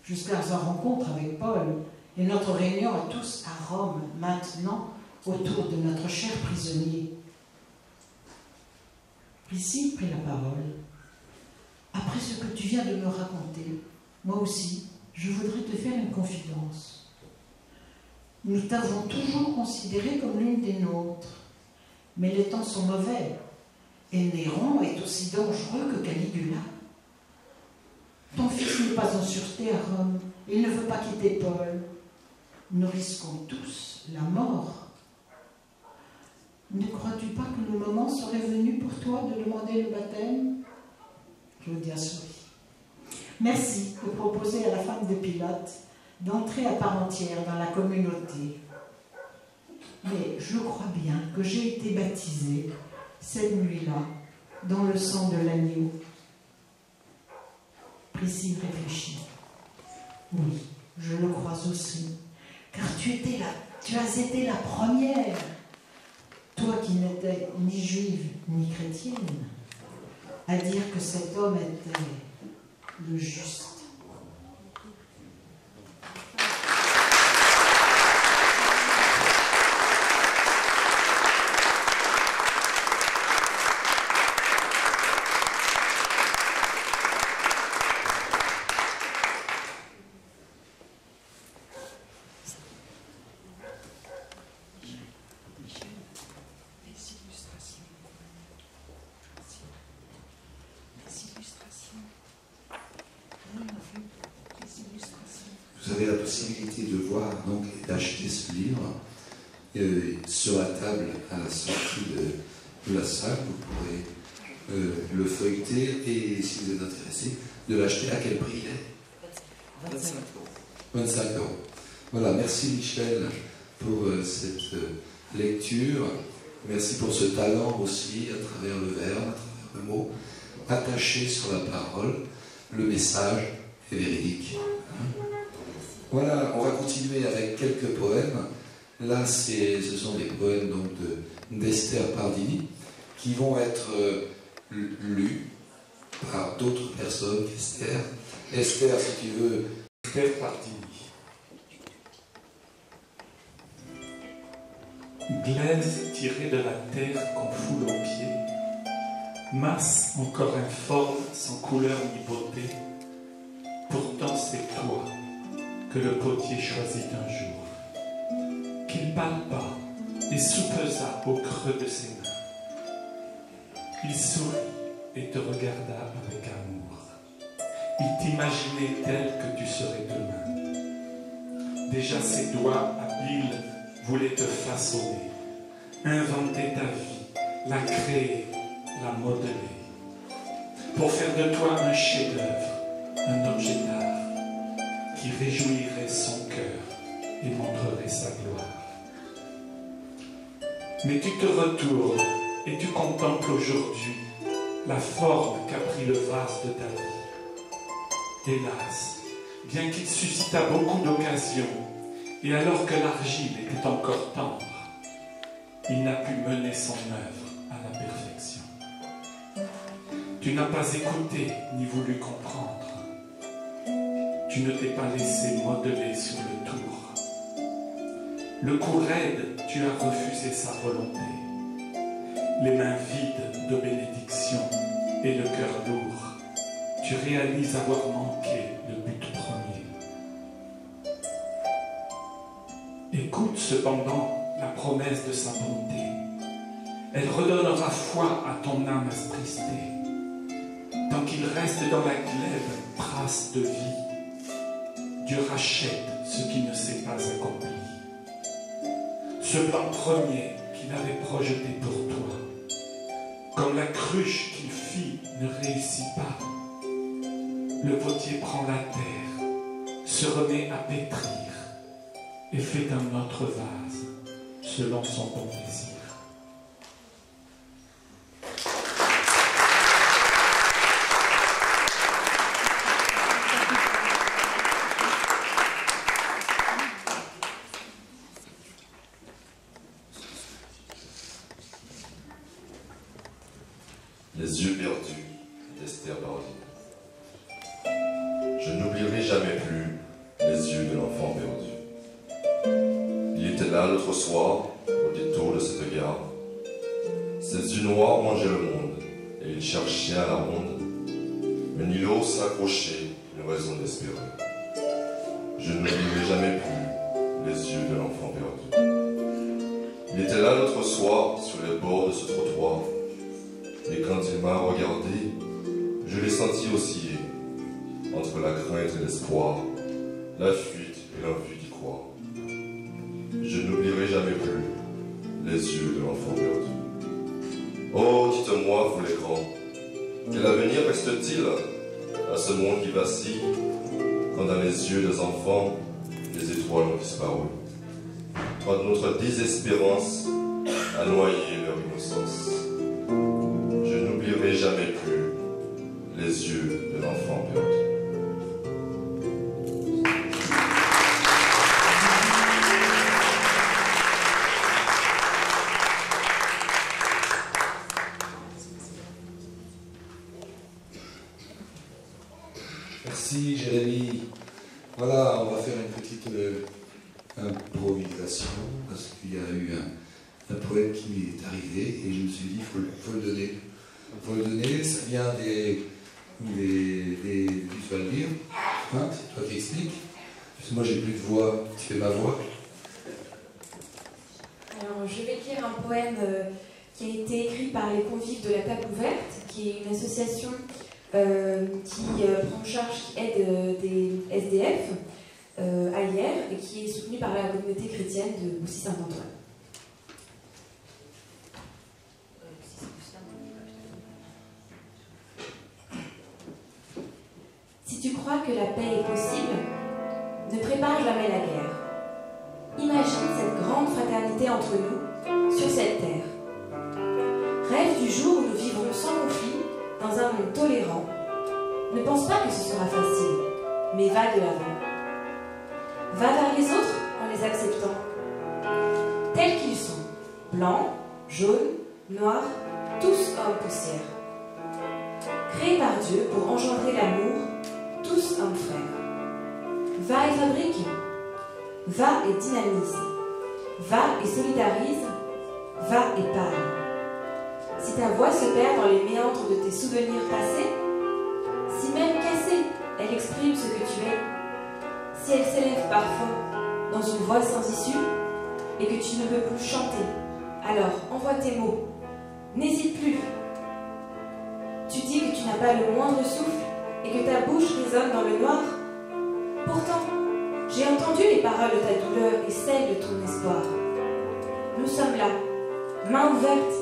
jusqu'à sa rencontre avec Paul et notre réunion à tous à Rome, maintenant, autour de notre cher prisonnier. Priscille prit la parole. Après ce que tu viens de me raconter, moi aussi, je voudrais te faire une confidence. Nous t'avons toujours considéré comme l'une des nôtres, mais les temps sont mauvais, et Néron est aussi dangereux que Caligula. Ton fils n'est pas en sûreté à Rome, il ne veut pas quitter Paul. Nous risquons tous la mort. Ne crois-tu pas que le moment serait venu pour toi de demander le baptême? Claudias oui. Merci de proposer à la femme de Pilate d'entrer à part entière dans la communauté. Mais je crois bien que j'ai été baptisée cette nuit-là dans le sang de l'agneau. Priscille réfléchit. Oui, je le crois aussi, car tu as été la première, toi qui n'étais ni juive ni chrétienne, à dire que cet homme était le juste. Vous avez la possibilité de voir donc et d'acheter ce livre sur la table à la sortie de la salle. Vous pourrez le feuilleter et si vous êtes intéressé, de l'acheter. À quel prix il est? 25 €. 25 €. Voilà, merci Michel pour cette lecture. Merci pour ce talent aussi à travers le verbe, à travers le mot, attaché sur la parole. Le message est véridique. Voilà, on va continuer avec quelques poèmes. Là, ce sont des poèmes donc d'Esther Pardini qui vont être lus par d'autres personnes qu'Esther. Esther, si tu veux. Esther Pardini. Glaise tirée de la terre qu'on foule aux pieds, masse encore informe, sans couleur ni beauté, pourtant c'est toi que le potier choisit un jour, qu'il palpa et soupesa au creux de ses mains. Il sourit et te regarda avec amour. Il t'imaginait tel que tu serais demain. Déjà ses doigts habiles voulaient te façonner, inventer ta vie, la créer, la modeler, pour faire de toi un chef-d'œuvre, un objet d'art, qui réjouirait son cœur et montrerait sa gloire. Mais tu te retournes et tu contemples aujourd'hui la forme qu'a pris le vase de ta vie. Hélas, bien qu'il suscitât beaucoup d'occasions, et alors que l'argile était encore tendre, il n'a pu mener son œuvre à la perfection. Tu n'as pas écouté ni voulu comprendre. Tu ne t'es pas laissé modeler sur le tour. Le cou raide, tu as refusé sa volonté. Les mains vides de bénédiction et le cœur lourd, tu réalises avoir manqué le but premier. Écoute cependant la promesse de sa bonté. Elle redonnera foi à ton âme attristée. Tant qu'il reste dans la glaive trace de vie, Dieu rachète ce qui ne s'est pas accompli. Ce plan premier qu'il avait projeté pour toi, comme la cruche qu'il fit ne réussit pas, le potier prend la terre, se remet à pétrir et fait un autre vase selon son bon désir. Les yeux perdus d'Esther Pardini. Je n'oublierai jamais plus les yeux de l'enfant perdu. Il était là l'autre soir, au détour de cette gare. Ses yeux noirs mangeaient le monde, et il cherchait à la ronde un îlot s'accrocher, une raison d'espérer. Je n'oublierai jamais plus les yeux de l'enfant perdu. Il était là l'autre soir, sur les bords de ce trottoir, et quand il m'a regardé, je l'ai senti osciller entre la crainte et l'espoir, la fuite et l'envie d'y croire. Je n'oublierai jamais plus les yeux de l'enfant perdu. Oh, dites-moi, vous les grands, quel avenir reste-t-il à ce monde qui vacille, quand dans les yeux des enfants, les étoiles ont disparu, quand notre désespérance a noyé leur innocence? Je n'oublierai jamais plus les yeux de l'enfant perdu. Merci Jérémy. Voilà, on va faire une petite improvisation parce qu'il y a eu un poème qui m'est arrivé et je me suis dit il faut le donner. Il faut le donner, ça vient des tu vas le lire, hein, c'est toi qui expliques. Parce que moi j'ai plus de voix, tu fais ma voix. Alors je vais lire un poème qui a été écrit par les convives de la table ouverte, qui est une association qui prend en charge, qui aide des SDF à Hyères et qui est soutenue par la communauté chrétienne de Boussy-Saint-Antoine. Si tu crois que la paix est possible, ne prépare jamais la guerre. Imagine cette grande fraternité entre nous, sur cette terre. Rêve du jour où nous vivrons sans conflit, dans un monde tolérant. Ne pense pas que ce sera facile, mais va de l'avant. Va vers les autres en les acceptant, tels qu'ils sont, blancs, jaunes, noirs, tous hommes poussière. Créés par Dieu pour engendrer l'amour, tous hommes frères. Va et fabrique, va et dynamise, va et solidarise, va et parle. Si ta voix se perd dans les méandres de tes souvenirs passés, si même cassée, elle exprime ce que tu es, si elle s'élève parfois dans une voix sans issue et que tu ne peux plus chanter, alors envoie tes mots, n'hésite plus. Tu dis que tu n'as pas le moindre souffle et que ta bouche résonne dans le noir. Pourtant, j'ai entendu les paroles de ta douleur et celles de ton espoir. Nous sommes là, mains ouvertes,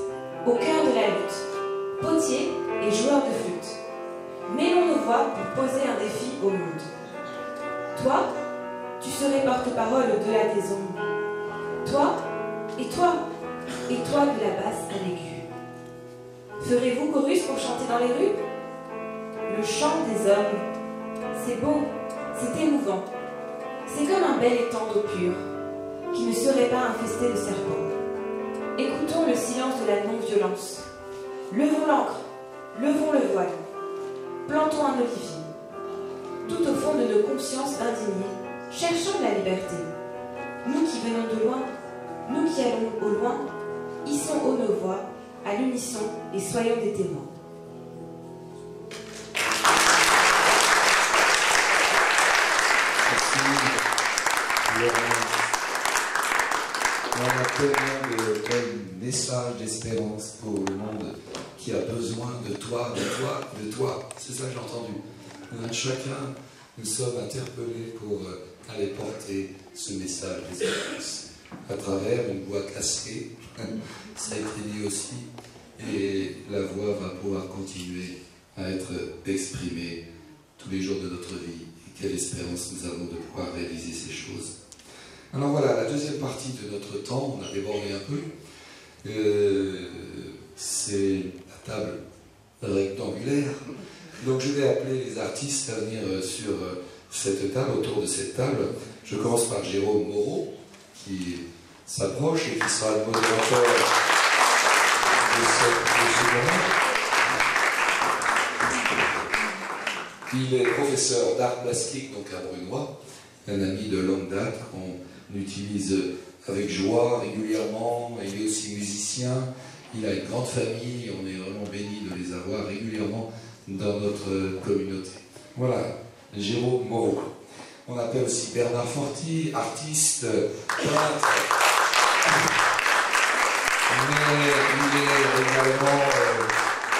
au cœur de la lutte, potiers et joueurs de flûte. Mêlons nos voix pour poser un défi au monde. Toi, tu serais porte-parole au-delà des ombres. Toi, et toi, et toi de la basse à l'aigu. Ferez-vous chorus pour chanter dans les rues? Le chant des hommes, c'est beau, c'est émouvant. C'est comme un bel étang d'eau pure, qui ne serait pas infesté de serpents. Écoutons le silence de la non-violence. Levons l'ancre, levons le voile. Plantons un olivier. Tout au fond de nos consciences indignées, cherchons la liberté. Nous qui venons de loin, nous qui allons au loin, hissons haut nos voix, à l'unisson, et soyons des témoins. On a tellement de messages d'espérance pour le monde qui a besoin de toi, de toi, de toi. C'est ça que j'ai entendu. Chacun, nous sommes interpellés pour aller porter ce message d'espérance à travers une voix cassée. Ça a été dit aussi. Et la voix va pouvoir continuer à être exprimée tous les jours de notre vie. Et quelle espérance nous avons de pouvoir réaliser ces choses. Alors voilà, la deuxième partie de notre temps, on a débordé un peu, c'est la table rectangulaire. Donc je vais appeler les artistes à venir sur cette table, autour de cette table. Je commence par Jérôme Moreau, qui s'approche et qui sera le modérateur de ce moment. Il est professeur d'art plastique, donc à Brunois, un ami de longue date qu'on utilise avec joie régulièrement. Il est aussi musicien, il a une grande famille, on est vraiment béni de les avoir régulièrement dans notre communauté. Voilà, Jérôme Moreau. On appelle aussi Bernard Forti, artiste, peintre, mais il est également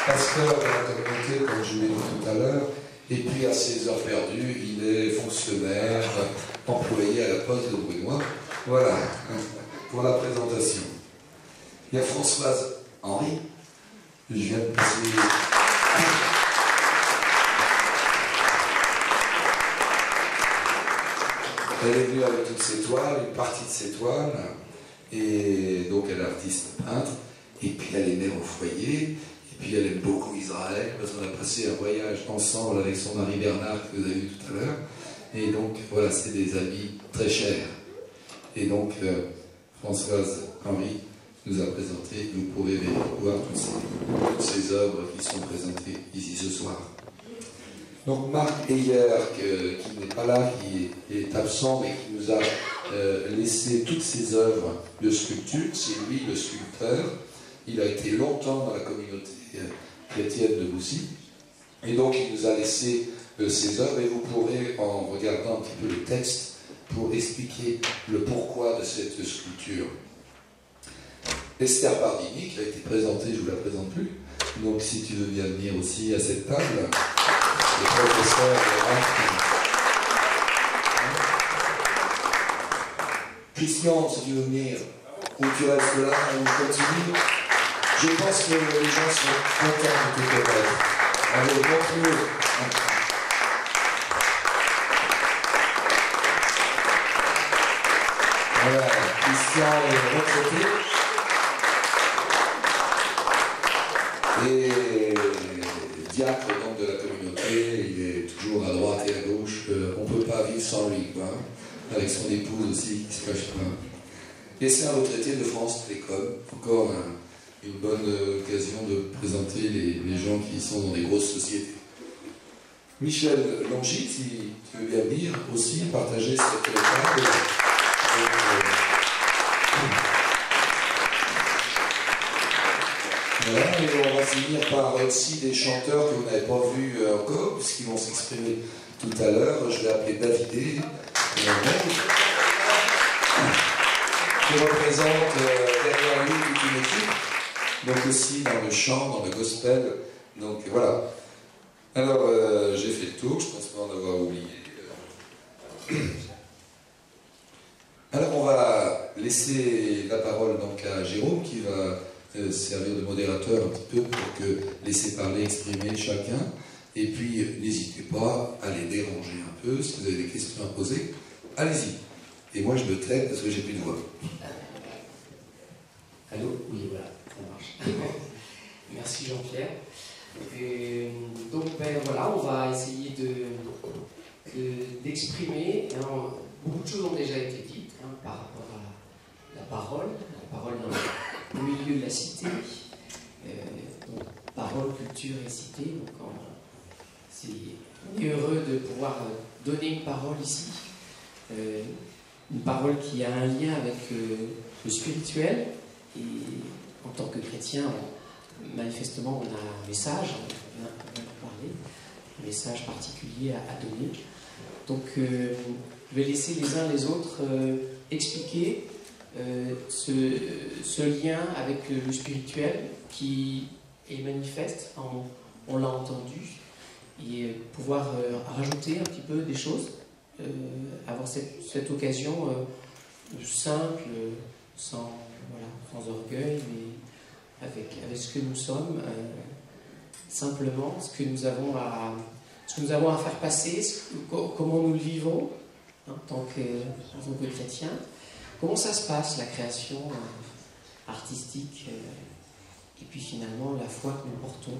pasteur de la communauté, comme je l'ai dit tout à l'heure. Et puis à ses heures perdues, il est fonctionnaire, employé à la poste de Brunois. Voilà, pour la présentation. Il y a Françoise Henry, Je viens de passer... Elle est venue avec toutes ses toiles, une partie de ses toiles, et donc elle est artiste peintre, et puis elle est mère au foyer, et puis elle aime beaucoup Israël, parce qu'on a passé un voyage ensemble avec son mari Bernard, que vous avez vu tout à l'heure, et donc voilà, c'est des amis très chers. Et donc Françoise Henry nous a présenté, vous pourrez voir toutes ces œuvres qui sont présentées ici ce soir. Donc Marc Heyer, qui n'est pas là, qui est absent, mais qui nous a laissé toutes ses œuvres de sculpture, c'est lui le sculpteur. Il a été longtemps dans la communauté chrétienne de Boussy, et donc il nous a laissé ses œuvres, et vous pourrez, en regardant un petit peu le texte, pour expliquer le pourquoi de cette sculpture. Esther Pardini, qui a été présentée, je ne vous la présente plus, donc si tu veux bien venir aussi à cette table, le professeur Christian, si tu veux venir, ou tu restes là, ou continue. Je pense que les gens sont contents de te connaître. Allez, montre-nous. Voilà, Christian est retraité. Et diacre donc de la communauté, il est toujours à droite et à gauche. On ne peut pas vivre sans lui, quoi. Avec son épouse aussi, qui ne se cache pas. Et c'est un retraité de France Télécom. Encore une bonne occasion de présenter les gens qui sont dans des grosses sociétés. Michel Longit, si tu veux bien venir aussi partager cette table. Voilà, et on va finir par aussi des chanteurs que vous n'avez pas vus encore, puisqu'ils vont s'exprimer tout à l'heure. Je vais appeler Davidé, qui représente derrière lui toute une équipe, donc aussi dans le chant, dans le gospel. Donc voilà. Alors, j'ai fait le tour, je pense pas en avoir oublié. Alors, on va laisser la parole donc à Jérôme, qui va servir de modérateur un petit peu pour que laisser parler, exprimer chacun. Et puis, n'hésitez pas à les déranger un peu. Si vous avez des questions à poser, allez-y. Et moi, je me traite parce que j'ai plus de voix. Allô? Oui, voilà, ça marche. Merci Jean-Pierre. Donc, voilà, on va essayer d'exprimer. Beaucoup de choses ont déjà été dites par rapport à la parole dans le milieu de la cité. Donc, parole, culture et cité. Donc, on est heureux de pouvoir donner une parole ici. Une parole qui a un lien avec le spirituel. Et en tant que chrétien, manifestement, on a un message, on vient de parler, un message particulier à donner. Donc, je vais laisser les uns les autres expliquer ce lien avec le spirituel qui est manifeste, on l'a entendu, et pouvoir rajouter un petit peu des choses, avoir cette occasion simple, sans orgueil, mais avec ce que nous sommes, simplement ce que nous avons à faire passer, comment nous le vivons en tant que chrétiens, comment ça se passe, la création artistique, et puis finalement la foi que nous portons.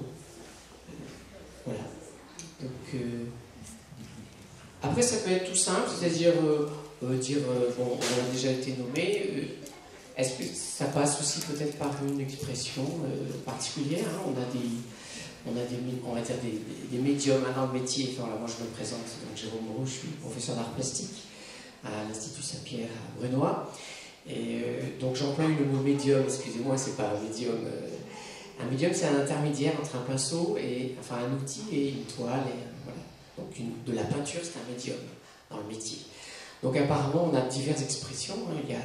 Voilà. Donc, après, ça peut être tout simple, c'est-à-dire bon, on a déjà été nommé. Est-ce que ça passe aussi peut-être par une expression particulière, hein? On va dire des médiums dans le métier. Enfin, moi, je me présente, donc Jérôme Moreau, je suis professeur d'art plastique à l'Institut Saint-Pierre à Brunois. Et donc, j'emploie le mot médium, excusez-moi, c'est pas un médium. Un médium, c'est un intermédiaire entre un pinceau, un outil et une toile. Voilà. Donc, de la peinture, c'est un médium dans le métier. Donc, apparemment, on a diverses expressions. Hein. Il y a,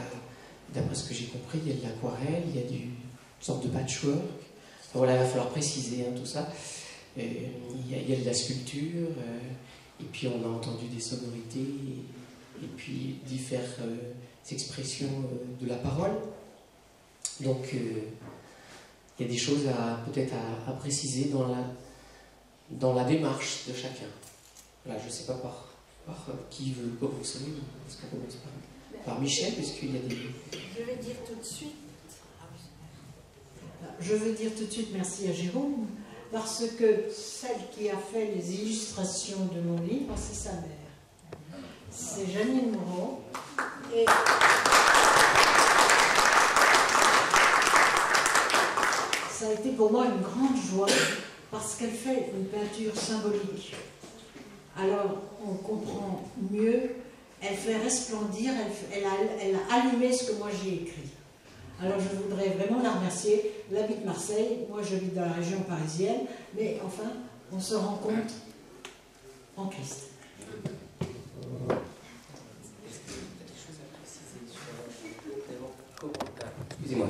d'après ce que j'ai compris, il y a de l'aquarelle, il y a une sorte de patchwork. Enfin, voilà, il va falloir préciser tout ça. Il y a de la sculpture, et puis on a entendu des sonorités, et puis diverses expressions de la parole. Donc, il y a des choses peut-être à préciser dans la démarche de chacun. Voilà, je ne sais pas par qui veut commencer. Est-ce qu'on commence par Michel, puisqu'il y a des... Je vais dire tout de suite. Je veux dire tout de suite merci à Jérôme, parce que celle qui a fait les illustrations de mon livre, c'est sa mère. C'est Janine Moreau. Et ça a été pour moi une grande joie, parce qu'elle fait une peinture symbolique. Alors, on comprend mieux, elle fait resplendir, elle a allumé ce que moi j'ai écrit. Alors, je voudrais vraiment la remercier. Elle habite Marseille, moi je vis dans la région parisienne, mais enfin, on se rencontre en Christ. Excusez-moi.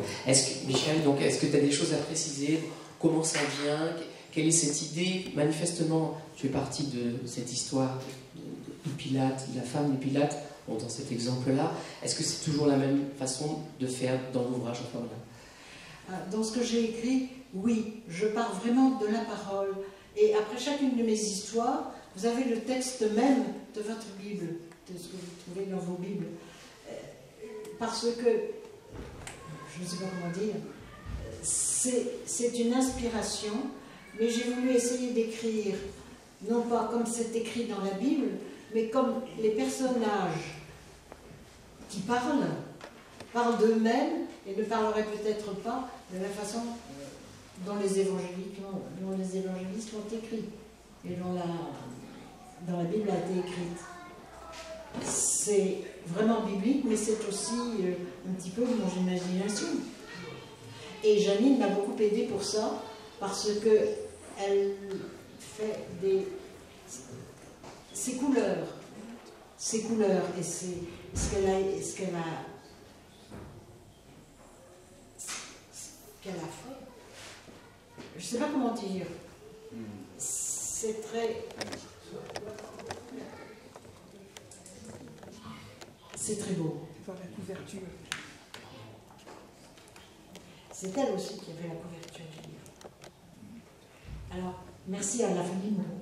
Michel, donc, est-ce que tu as des choses à préciser? Comment ça vient? Quelle est cette idée? Manifestement, tu es parti de cette histoire de Pilate, de la femme de Pilate, bon, dans cet exemple-là. Est-ce que c'est toujours la même façon de faire dans l'ouvrage? Enfin, voilà. Dans ce que j'ai écrit, oui, je pars vraiment de la parole. Et après chacune de mes histoires, vous avez le texte même de votre Bible, de ce que vous trouvez dans vos Bibles. Parce que, je ne sais pas comment dire, c'est une inspiration, mais j'ai voulu essayer d'écrire, non pas comme c'est écrit dans la Bible, mais comme les personnages qui parlent d'eux-mêmes et ne parleraient peut-être pas de la façon dont les évangélistes l'ont écrit et dont la Bible a été écrite. C'est vraiment biblique, mais c'est aussi un petit peu mon imagination. Et Janine m'a beaucoup aidée pour ça, parce qu'elle fait ses couleurs et ce qu'elle a fait. Je ne sais pas comment dire. C'est très... C'est très beau. Voir la couverture. C'est elle aussi qui avait la couverture du livre. Alors, merci à la famille Moreau.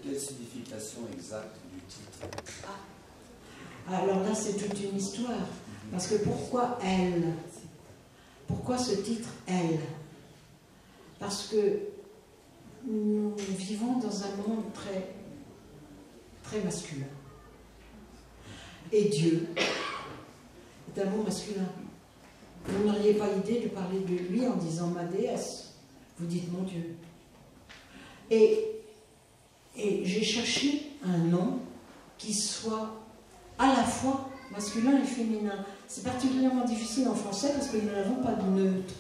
Quelle signification exacte du titre? Alors là, c'est toute une histoire. Parce que pourquoi elle? Pourquoi ce titre elle? Parce que nous vivons dans un monde très, très masculin. Et Dieu est un mot masculin. Vous n'auriez pas l'idée de parler de lui en disant ma déesse. Vous dites mon Dieu. Et j'ai cherché un nom qui soit à la fois masculin et féminin. C'est particulièrement difficile en français parce que nous n'avons pas de neutre.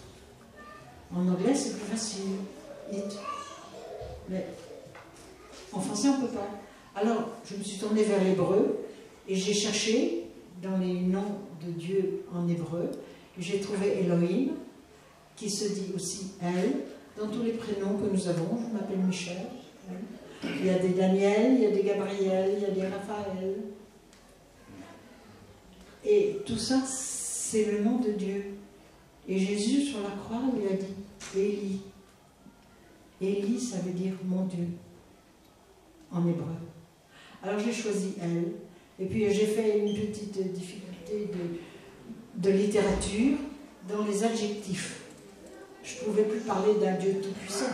En anglais, c'est plus facile. It. Mais en français, on ne peut pas. Alors, je me suis tournée vers l'hébreu et j'ai cherché dans les noms de Dieu en hébreu. J'ai trouvé Elohim, qui se dit aussi elle, dans tous les prénoms que nous avons. Je m'appelle Michel. Il y a des Daniel, il y a des Gabriel, il y a des Raphaël. Et tout ça, c'est le nom de Dieu. Et Jésus, sur la croix, lui a dit Élie. Élie, ça veut dire mon Dieu, en hébreu. Alors j'ai choisi elle. Et puis j'ai fait une petite difficulté de littérature dans les adjectifs. Je ne pouvais plus parler d'un Dieu tout-puissant,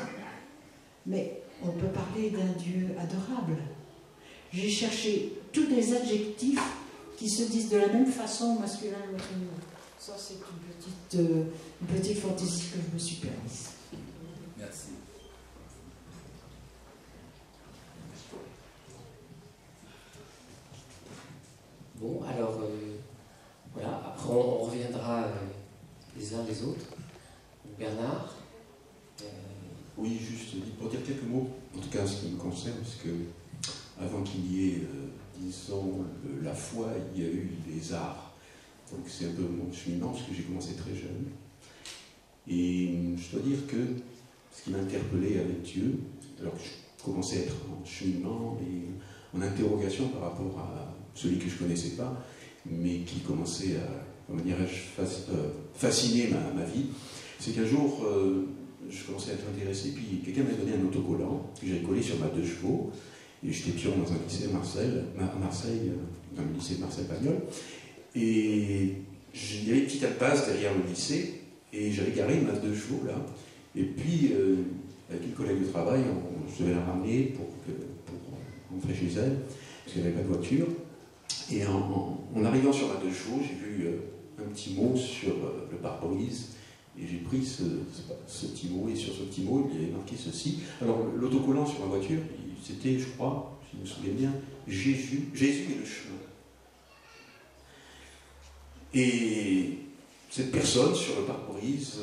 mais on peut parler d'un Dieu adorable. J'ai cherché tous les adjectifs qui se disent de la même façon masculin et féminin. Ça, c'est une petite fantaisie que je me suis permise. Merci. Bon, alors, voilà, après on reviendra les uns les autres. Bernard. Oui, juste pour dire quelques mots, en tout cas en ce qui me concerne, parce que avant qu'il y ait, disons, la foi, il y a eu les arts. Donc c'est un peu mon cheminement, parce que j'ai commencé très jeune. Et je dois dire que ce qui m'a interpellé avec Dieu, alors que je commençais à être en cheminement et en interrogation par rapport à celui que je ne connaissais pas, mais qui commençait à comment dirais-je, fasciné ma vie, c'est qu'un jour, je commençais à être intéressé, puis quelqu'un m'a donné un autocollant que j'avais collé sur ma 2 chevaux, et j'étais pion dans un lycée à Marseille, dans le lycée de Marseille-Pagnol, et il y avait une petite impasse derrière le lycée, et j'avais garé ma 2 chevaux là, et puis avec une collègue de travail, je devais la ramener pour rentrer chez elle, parce qu'elle n'avait pas de voiture, et en arrivant sur ma 2 chevaux, j'ai vu un petit mot sur le pare-brise, et j'ai pris ce petit mot, et sur ce petit mot, il y avait marqué ceci. Alors, l'autocollant sur ma voiture, c'était, je crois, si je me souviens bien, Jésus est le chemin. Et cette personne, sur le pare-brise,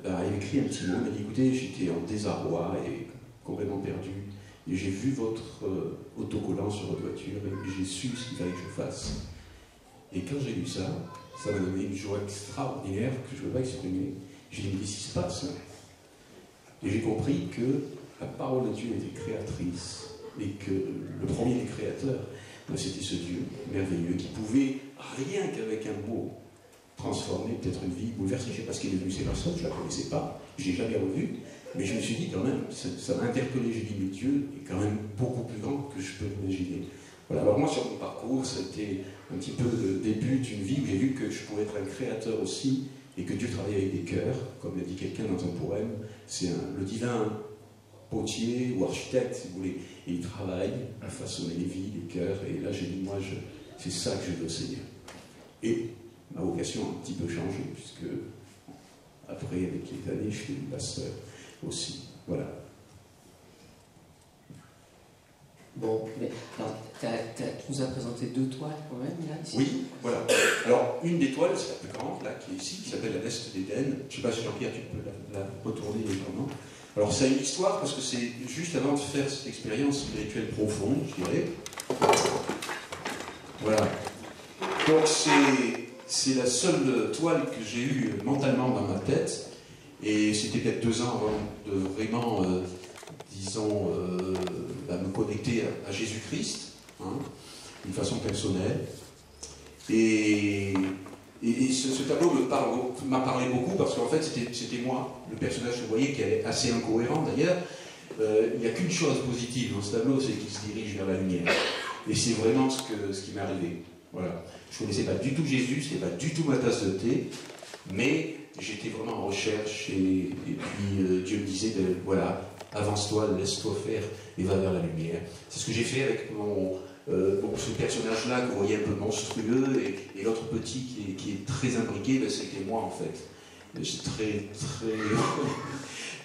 a écrit un petit mot, elle m'a dit, écoutez, j'étais en désarroi et complètement perdu, et j'ai vu votre autocollant sur votre voiture, et j'ai su ce qu'il fallait que je fasse. Et quand j'ai lu ça, ça m'a donné une joie extraordinaire que je ne peux pas exprimer. J'ai dit, mais qu'est-ce qui se passe là? Et j'ai compris que la parole de Dieu était créatrice, et que le premier des créateurs, c'était ce Dieu merveilleux qui pouvait, rien qu'avec un mot, transformer peut-être une vie, bouleverser. Je ne sais pas ce qu'il est devenu ces personnes, je ne la connaissais pas, je ne l'ai jamais revue, mais je me suis dit quand même, ça m'a interpellé, j'ai dit, mais Dieu est quand même beaucoup plus grand que je peux l'imaginer. Voilà. Alors moi, sur mon parcours, c'était un petit peu le début d'une vie où j'ai vu que je pouvais être un créateur aussi, et que Dieu travaillait avec des cœurs, comme l'a dit quelqu'un dans un poème, c'est le divin potier ou architecte, si vous voulez, et il travaille à façonner les vies, les cœurs, et là j'ai dit, moi, c'est ça que je veux, Seigneur. Et ma vocation a un petit peu changé, puisque après, avec les années, je suis pasteur aussi. Voilà. Bon, mais alors, tu nous as présenté 2 toiles quand même, là, ici. Oui, voilà. Alors, une des toiles, c'est la plus grande, là, qui est ici, qui s'appelle la Veste d'Éden. Je ne sais pas si Jean-Pierre, tu peux la retourner légèrement. Alors, ça a une histoire, parce que c'est juste avant de faire cette expérience spirituelle profonde, je dirais. Voilà. Donc, c'est la seule toile que j'ai eue mentalement dans ma tête, et c'était peut-être 2 ans avant de vraiment, disons, me connecter à Jésus-Christ, hein, d'une façon personnelle. Et ce tableau m'a parlé beaucoup, parce qu'en fait, c'était moi, le personnage que vous voyez, qui est assez incohérent d'ailleurs. Il n'y a qu'une chose positive dans ce tableau, c'est qu'il se dirige vers la lumière. Et c'est vraiment ce qui m'est arrivé. Voilà. Je ne connaissais pas du tout Jésus, ce n'était pas du tout ma tasse de thé, mais j'étais vraiment en recherche, et puis Dieu me disait, voilà, avance-toi, laisse-toi faire, et va vers la lumière. C'est ce que j'ai fait avec ce personnage-là, que vous voyez un peu monstrueux, et l'autre petit qui est très imbriqué, ben, c'était moi en fait. C'est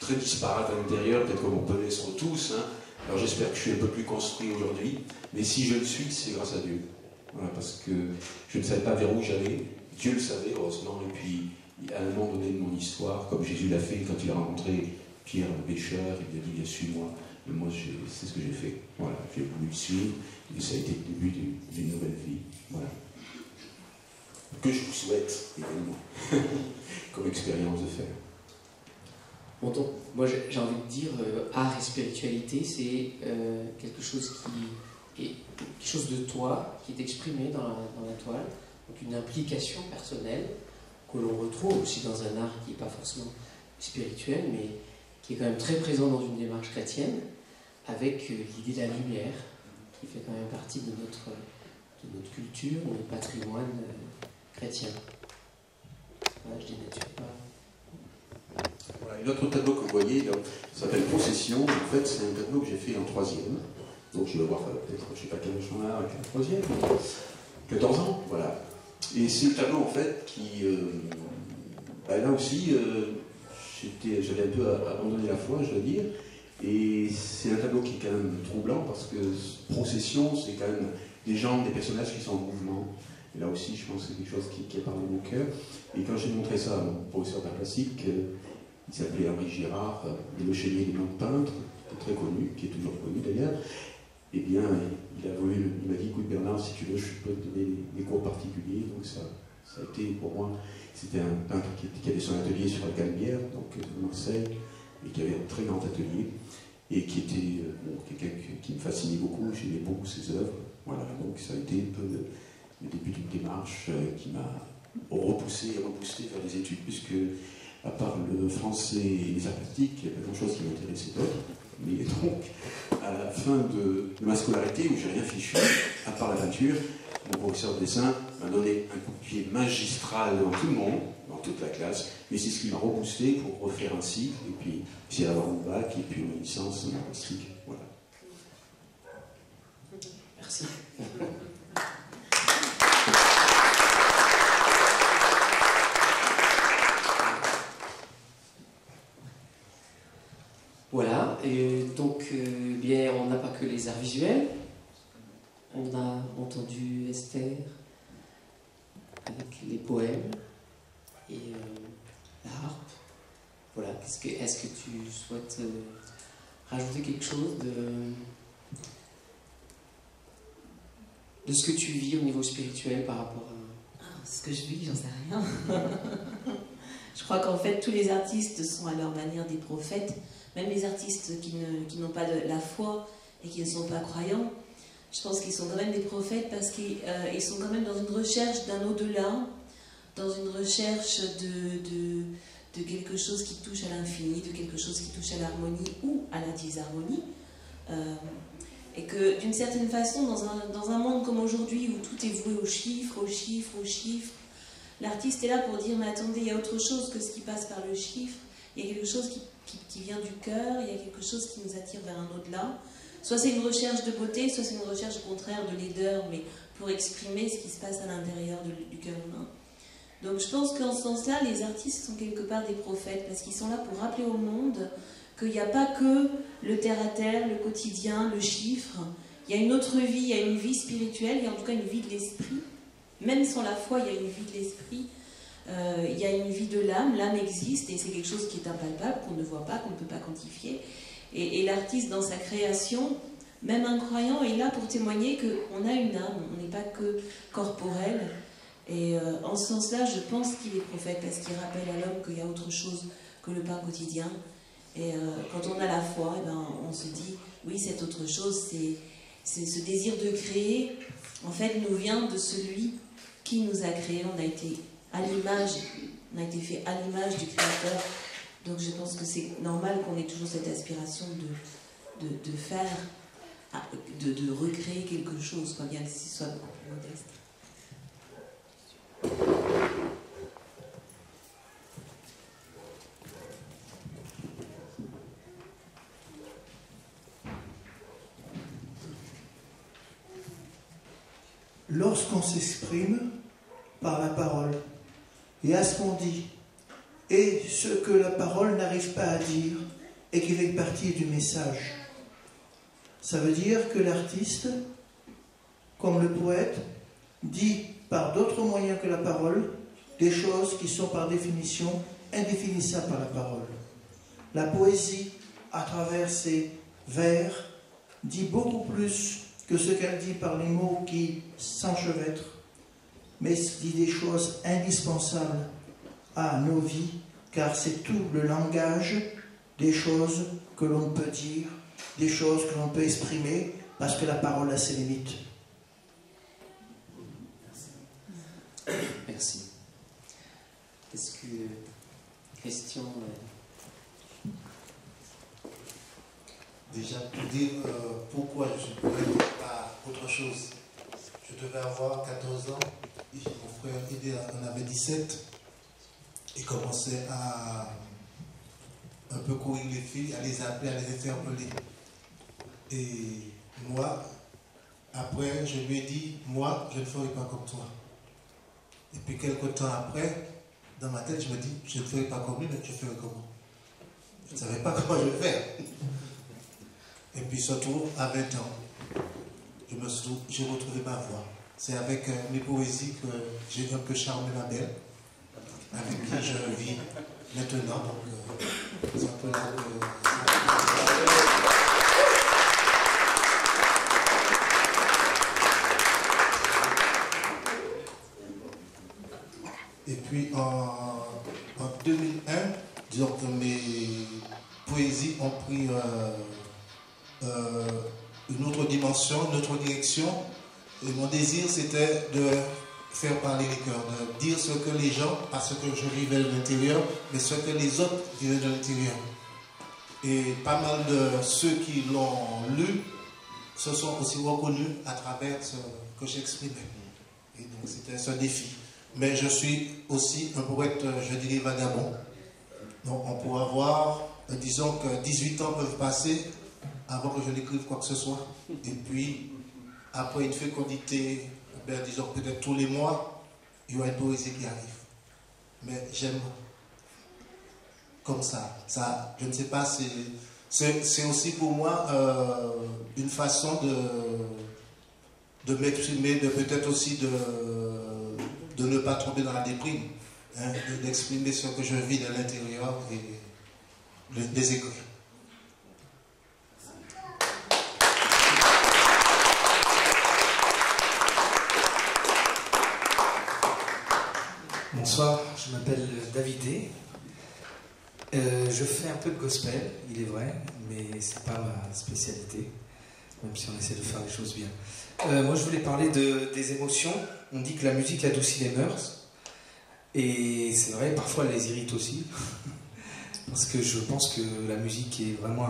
très disparate à l'intérieur, peut-être comme on peut l'être tous. Hein. Alors j'espère que je suis un peu plus construit aujourd'hui, mais si je le suis, c'est grâce à Dieu. Voilà, parce que je ne savais pas vers où j'allais, Dieu le savait, heureusement, et puis à un moment donné de mon histoire, comme Jésus l'a fait quand il a rencontré Pierre le pêcheur, il a dit, viens, suis-moi. Et moi, c'est ce que j'ai fait. Voilà, j'ai voulu le suivre, et ça a été le début d'une nouvelle vie. Voilà. Que je vous souhaite également, comme expérience de faire. Bon, donc, moi, j'ai envie de dire, art et spiritualité, c'est quelque chose quelque chose de toi, qui est exprimé dans la toile, donc une implication personnelle que l'on retrouve aussi dans un art qui n'est pas forcément spirituel, mais qui est quand même très présent dans une démarche chrétienne, avec l'idée de la lumière, qui fait quand même partie de notre culture, de notre patrimoine chrétien. Voilà, je dénature pas. Voilà, et l'autre tableau que vous voyez, ça s'appelle Possession. En fait, c'est un tableau que j'ai fait en 3e. Donc je vais voir peut-être, je ne sais pas quel âge on a avec la 3e, 14 ans, voilà. Et c'est le tableau en fait qui, là aussi, j'avais un peu abandonné la foi, je dois dire. Et c'est un tableau qui est quand même troublant parce que Procession, c'est quand même des gens, des personnages qui sont en mouvement. Et là aussi, je pense que c'est quelque chose qui a parlé de mon cœur. Et quand j'ai montré ça à mon professeur d'art plastique, il s'appelait Henri Girard, le chénier des mains de peintre, très connu, qui est toujours connu d'ailleurs. Eh bien, il m'a dit, écoute Bernard, si tu veux, je peux te donner des cours particuliers. Donc ça a été pour moi, c'était un peintre qui avait son atelier sur la Canebière, donc de Marseille, et qui avait un très grand atelier, et qui était quelqu'un qui me fascinait beaucoup, j'aimais beaucoup ses œuvres. Voilà, donc ça a été un peu le début d'une démarche qui m'a repoussé et reboosté vers les études, puisque à part le français et les arts plastiques, il n'y a pas grand-chose qui m'intéressait d'autre. Mais donc, à la fin de ma scolarité, où j'ai rien fichu, à part la peinture, mon professeur de dessin m'a donné un coup de pied magistral dans tout le monde, dans toute la classe, mais c'est ce qui m'a reboosté pour refaire un cycle, et puis essayer d'avoir mon bac, et puis une licence en artistique. Voilà. Merci. Voilà, et donc bien, on n'a pas que les arts visuels, on a entendu Esther avec les poèmes et la harpe. Voilà, est-ce que tu souhaites rajouter quelque chose de ce que tu vis au niveau spirituel par rapport à... Ce que je vis, j'en sais rien. Je crois qu'en fait, tous les artistes sont à leur manière des prophètes. Même les artistes qui n'ont pas de la foi et qui ne sont pas croyants, je pense qu'ils sont quand même des prophètes parce qu'ils sont quand même dans une recherche d'un au-delà, dans une recherche de quelque chose qui touche à l'infini, de quelque chose qui touche à l'harmonie ou à la disharmonie. Et que d'une certaine façon, dans un monde comme aujourd'hui où tout est voué aux chiffres, l'artiste est là pour dire mais attendez, il y a autre chose que ce qui passe par le chiffre, il y a quelque chose qui vient du cœur, il y a quelque chose qui nous attire vers un au-delà. Soit c'est une recherche de beauté, soit c'est une recherche au contraire de laideur, mais pour exprimer ce qui se passe à l'intérieur du cœur humain. Donc je pense qu'en ce sens-là, les artistes sont quelque part des prophètes, parce qu'ils sont là pour rappeler au monde qu'il n'y a pas que le terre-à-terre, le quotidien, le chiffre. Il y a une autre vie, il y a une vie spirituelle, il y a en tout cas une vie de l'esprit. Même sans la foi, il y a une vie de l'esprit. Il y a une vie de l'âme, l'âme existe et c'est quelque chose qui est impalpable, qu'on ne voit pas, qu'on ne peut pas quantifier. Et l'artiste dans sa création, même un croyant, est là pour témoigner qu'on a une âme, on n'est pas que corporel. Et en ce sens-là, je pense qu'il est prophète parce qu'il rappelle à l'homme qu'il y a autre chose que le pain quotidien. Et quand on a la foi, eh ben, on se dit, oui, cette autre chose, c'est ce désir de créer, en fait, nous vient de celui qui nous a créés. On a été à l'image, on a été fait à l'image du Créateur. Donc je pense que c'est normal qu'on ait toujours cette aspiration de faire, de recréer quelque chose, quoi, bien que ce soit beaucoup plus modeste. Lorsqu'on s'exprime par la parole, et à ce qu'on dit, et ce que la parole n'arrive pas à dire, et qui fait partie du message, ça veut dire que l'artiste, comme le poète, dit par d'autres moyens que la parole, des choses qui sont par définition indéfinissables par la parole. La poésie, à travers ses vers, dit beaucoup plus que ce qu'elle dit par les mots qui s'enchevêtrent, mais dit des choses indispensables à nos vies, car c'est tout le langage des choses que l'on peut dire, des choses que l'on peut exprimer, parce que la parole a ses limites. Merci. Est-ce que... Question... Déjà, pour dire pourquoi je suis poète, pas autre chose. Je devais avoir 14 ans, et mon frère Idé en avait 17, et commençait à un peu courir les filles, à les appeler, à les interpeller. Et moi, après, je lui ai dit, moi, je ne ferai pas comme toi. Et puis quelques temps après, dans ma tête, je me dis, je ne ferai pas comme lui, mais je ferai comment? Je ne savais pas comment je vais faire. Et puis surtout, à 20 ans, j'ai retrouvé ma voix. C'est avec mes poésies que j'ai un peu charmé ma belle, avec qui je vis maintenant. Donc, c'est un peu là Et puis en 2001, disons que mes poésies ont pris une autre dimension, une autre direction. Et mon désir, c'était de faire parler les cœurs, de dire ce que les gens, pas ce que je vivais de l'intérieur, mais ce que les autres vivaient de l'intérieur. Et pas mal de ceux qui l'ont lu se sont aussi reconnus à travers ce que j'exprimais. Et donc c'était ce défi. Mais je suis aussi un poète, je dirais, vagabond. Donc on pourra voir, disons que 18 ans peuvent passer avant que je n'écrive quoi que ce soit. Et puis, après une fécondité, ben, disons peut-être tous les mois, il y aura une poésie qui arrive. Mais j'aime comme ça. Ça, je ne sais pas, c'est aussi pour moi une façon de m'exprimer, de peut-être aussi de ne pas tomber dans la déprime, hein, d'exprimer ce que je vis de l'intérieur et des écrits. Bonsoir, je m'appelle Davidé. Je fais un peu de gospel, il est vrai, mais c'est pas ma spécialité, même si on essaie de faire les choses bien. Moi, je voulais parler des émotions. On dit que la musique adoucit les mœurs, et c'est vrai, parfois elle les irrite aussi, parce que je pense que la musique est vraiment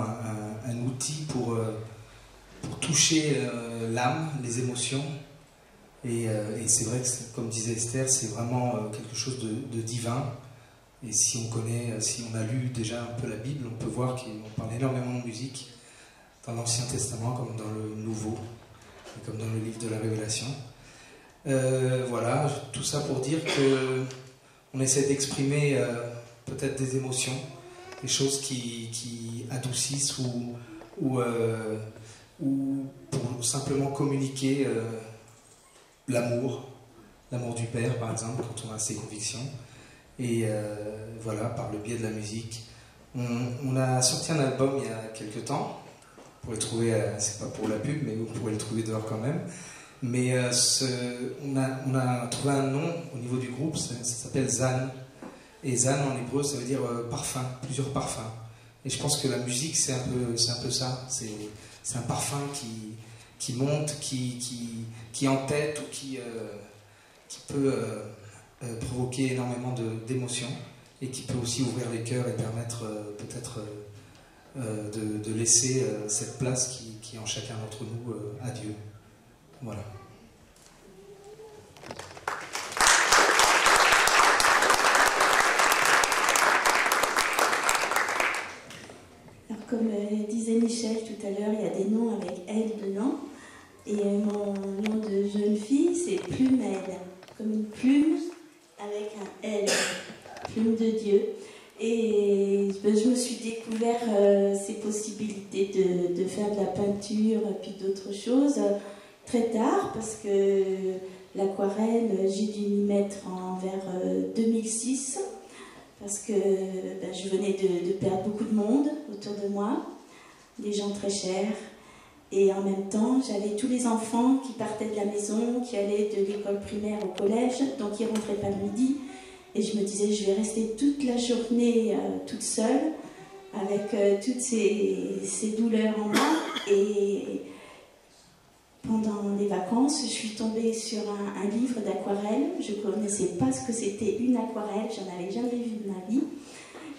un outil pour toucher l'âme, les émotions. Et c'est vrai que, comme disait Esther, c'est vraiment quelque chose de divin. Et si on connaît, si on a lu déjà un peu la Bible, on peut voir qu'on parle énormément de musique dans l'Ancien Testament comme dans le Nouveau, et comme dans le livre de la Révélation. Voilà, tout ça pour dire qu'on essaie d'exprimer peut-être des émotions, des choses qui adoucissent ou pour simplement communiquer l'amour du Père, par exemple, quand on a ses convictions. Et voilà, par le biais de la musique. On a sorti un album il y a quelques temps. Vous pourrez le trouver, c'est pas pour la pub, mais vous pourrez le trouver dehors quand même. Mais on a trouvé un nom au niveau du groupe, ça s'appelle Zan. Et Zan en hébreu, ça veut dire parfum, plusieurs parfums. Et je pense que la musique, c'est un peu ça. C'est un parfum qui monte, qui entête ou qui peut provoquer énormément d'émotions et qui peut aussi ouvrir les cœurs et permettre peut-être de laisser cette place qui est en chacun d'entre nous à Dieu. Voilà. Alors, comme disait Michel tout à l'heure, il y a des noms avec elle dedans. Et mon nom de jeune fille, c'est Plumelle, comme une plume avec un L, plume de Dieu. Et je me suis découvert ces possibilités de faire de la peinture et puis d'autres choses très tard, parce que l'aquarelle, j'ai dû m'y mettre vers 2006, parce que je venais de perdre beaucoup de monde autour de moi, des gens très chers. Et en même temps, j'avais tous les enfants qui partaient de la maison, qui allaient de l'école primaire au collège, donc ils rentraient pas le midi. Et je me disais, je vais rester toute la journée toute seule, avec toutes ces douleurs en moi. Et pendant les vacances, je suis tombée sur un livre d'aquarelle. Je ne connaissais pas ce que c'était une aquarelle, j'en avais jamais vu de ma vie.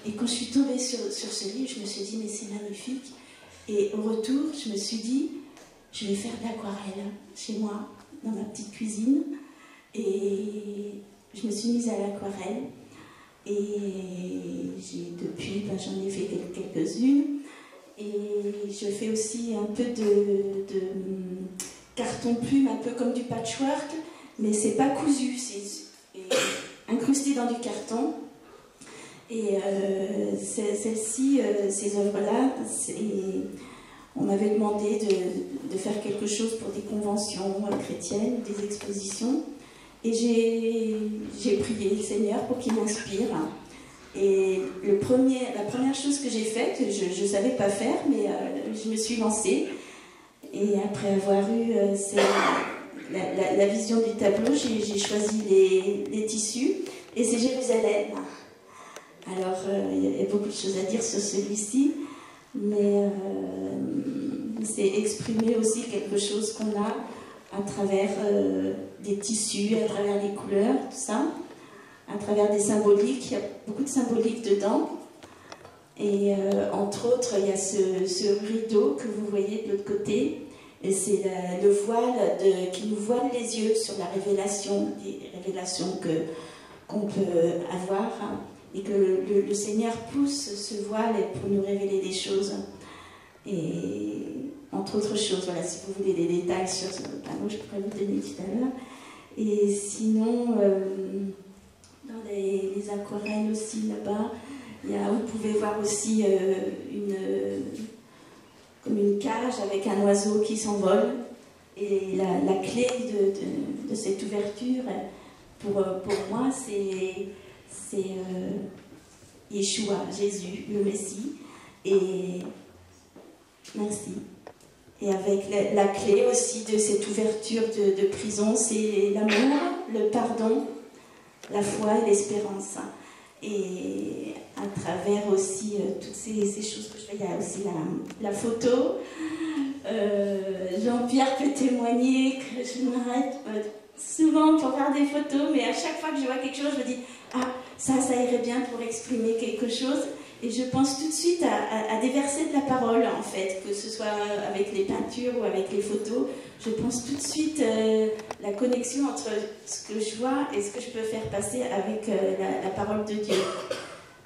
Et quand je suis tombée sur ce livre, je me suis dit, mais c'est magnifique. Et au retour, je me suis dit, je vais faire de l'aquarelle chez moi, dans ma petite cuisine. Et je me suis mise à l'aquarelle. Et depuis, j'en ai fait quelques-unes. Et je fais aussi un peu de carton-plume, un peu comme du patchwork. Mais c'est pas cousu, c'est incrusté dans du carton. Et celle-ci, ces œuvres-là, on m'avait demandé de faire quelque chose pour des conventions chrétiennes, des expositions. Et j'ai prié le Seigneur pour qu'il m'inspire. Et la première chose que j'ai faite, je ne savais pas faire, mais je me suis lancée. Et après avoir eu la vision du tableau, j'ai choisi les tissus. Et c'est Jérusalem. Alors, il y a beaucoup de choses à dire sur celui-ci, mais c'est exprimer aussi quelque chose qu'on a à travers des tissus, à travers les couleurs, tout ça, à travers des symboliques. Il y a beaucoup de symboliques dedans. Et entre autres, il y a ce rideau que vous voyez de l'autre côté. Et c'est le voile qui nous voile les yeux sur la révélation, des révélations qu'on peut avoir. Et que le Seigneur pousse ce voile pour nous révéler des choses. Et entre autres choses, voilà, si vous voulez des détails sur ce panneau, je pourrais vous donner tout à l'heure. Et sinon, dans les aquarelles aussi là-bas, vous pouvez voir aussi comme une cage avec un oiseau qui s'envole. Et la clé de cette ouverture, pour moi, c'est Yeshua, Jésus, le Messie. Et merci. Et avec la clé aussi de cette ouverture de prison, c'est l'amour, le pardon, la foi et l'espérance. Et à travers aussi toutes ces choses que je fais, il y a aussi la photo. Jean-Pierre peut témoigner que je m'arrête souvent pour faire des photos, mais à chaque fois que je vois quelque chose, je me dis « Ah, ça irait bien pour exprimer quelque chose ». Et je pense tout de suite à des versets de la parole, en fait, que ce soit avec les peintures ou avec les photos. Je pense tout de suite la connexion entre ce que je vois et ce que je peux faire passer avec la parole de Dieu.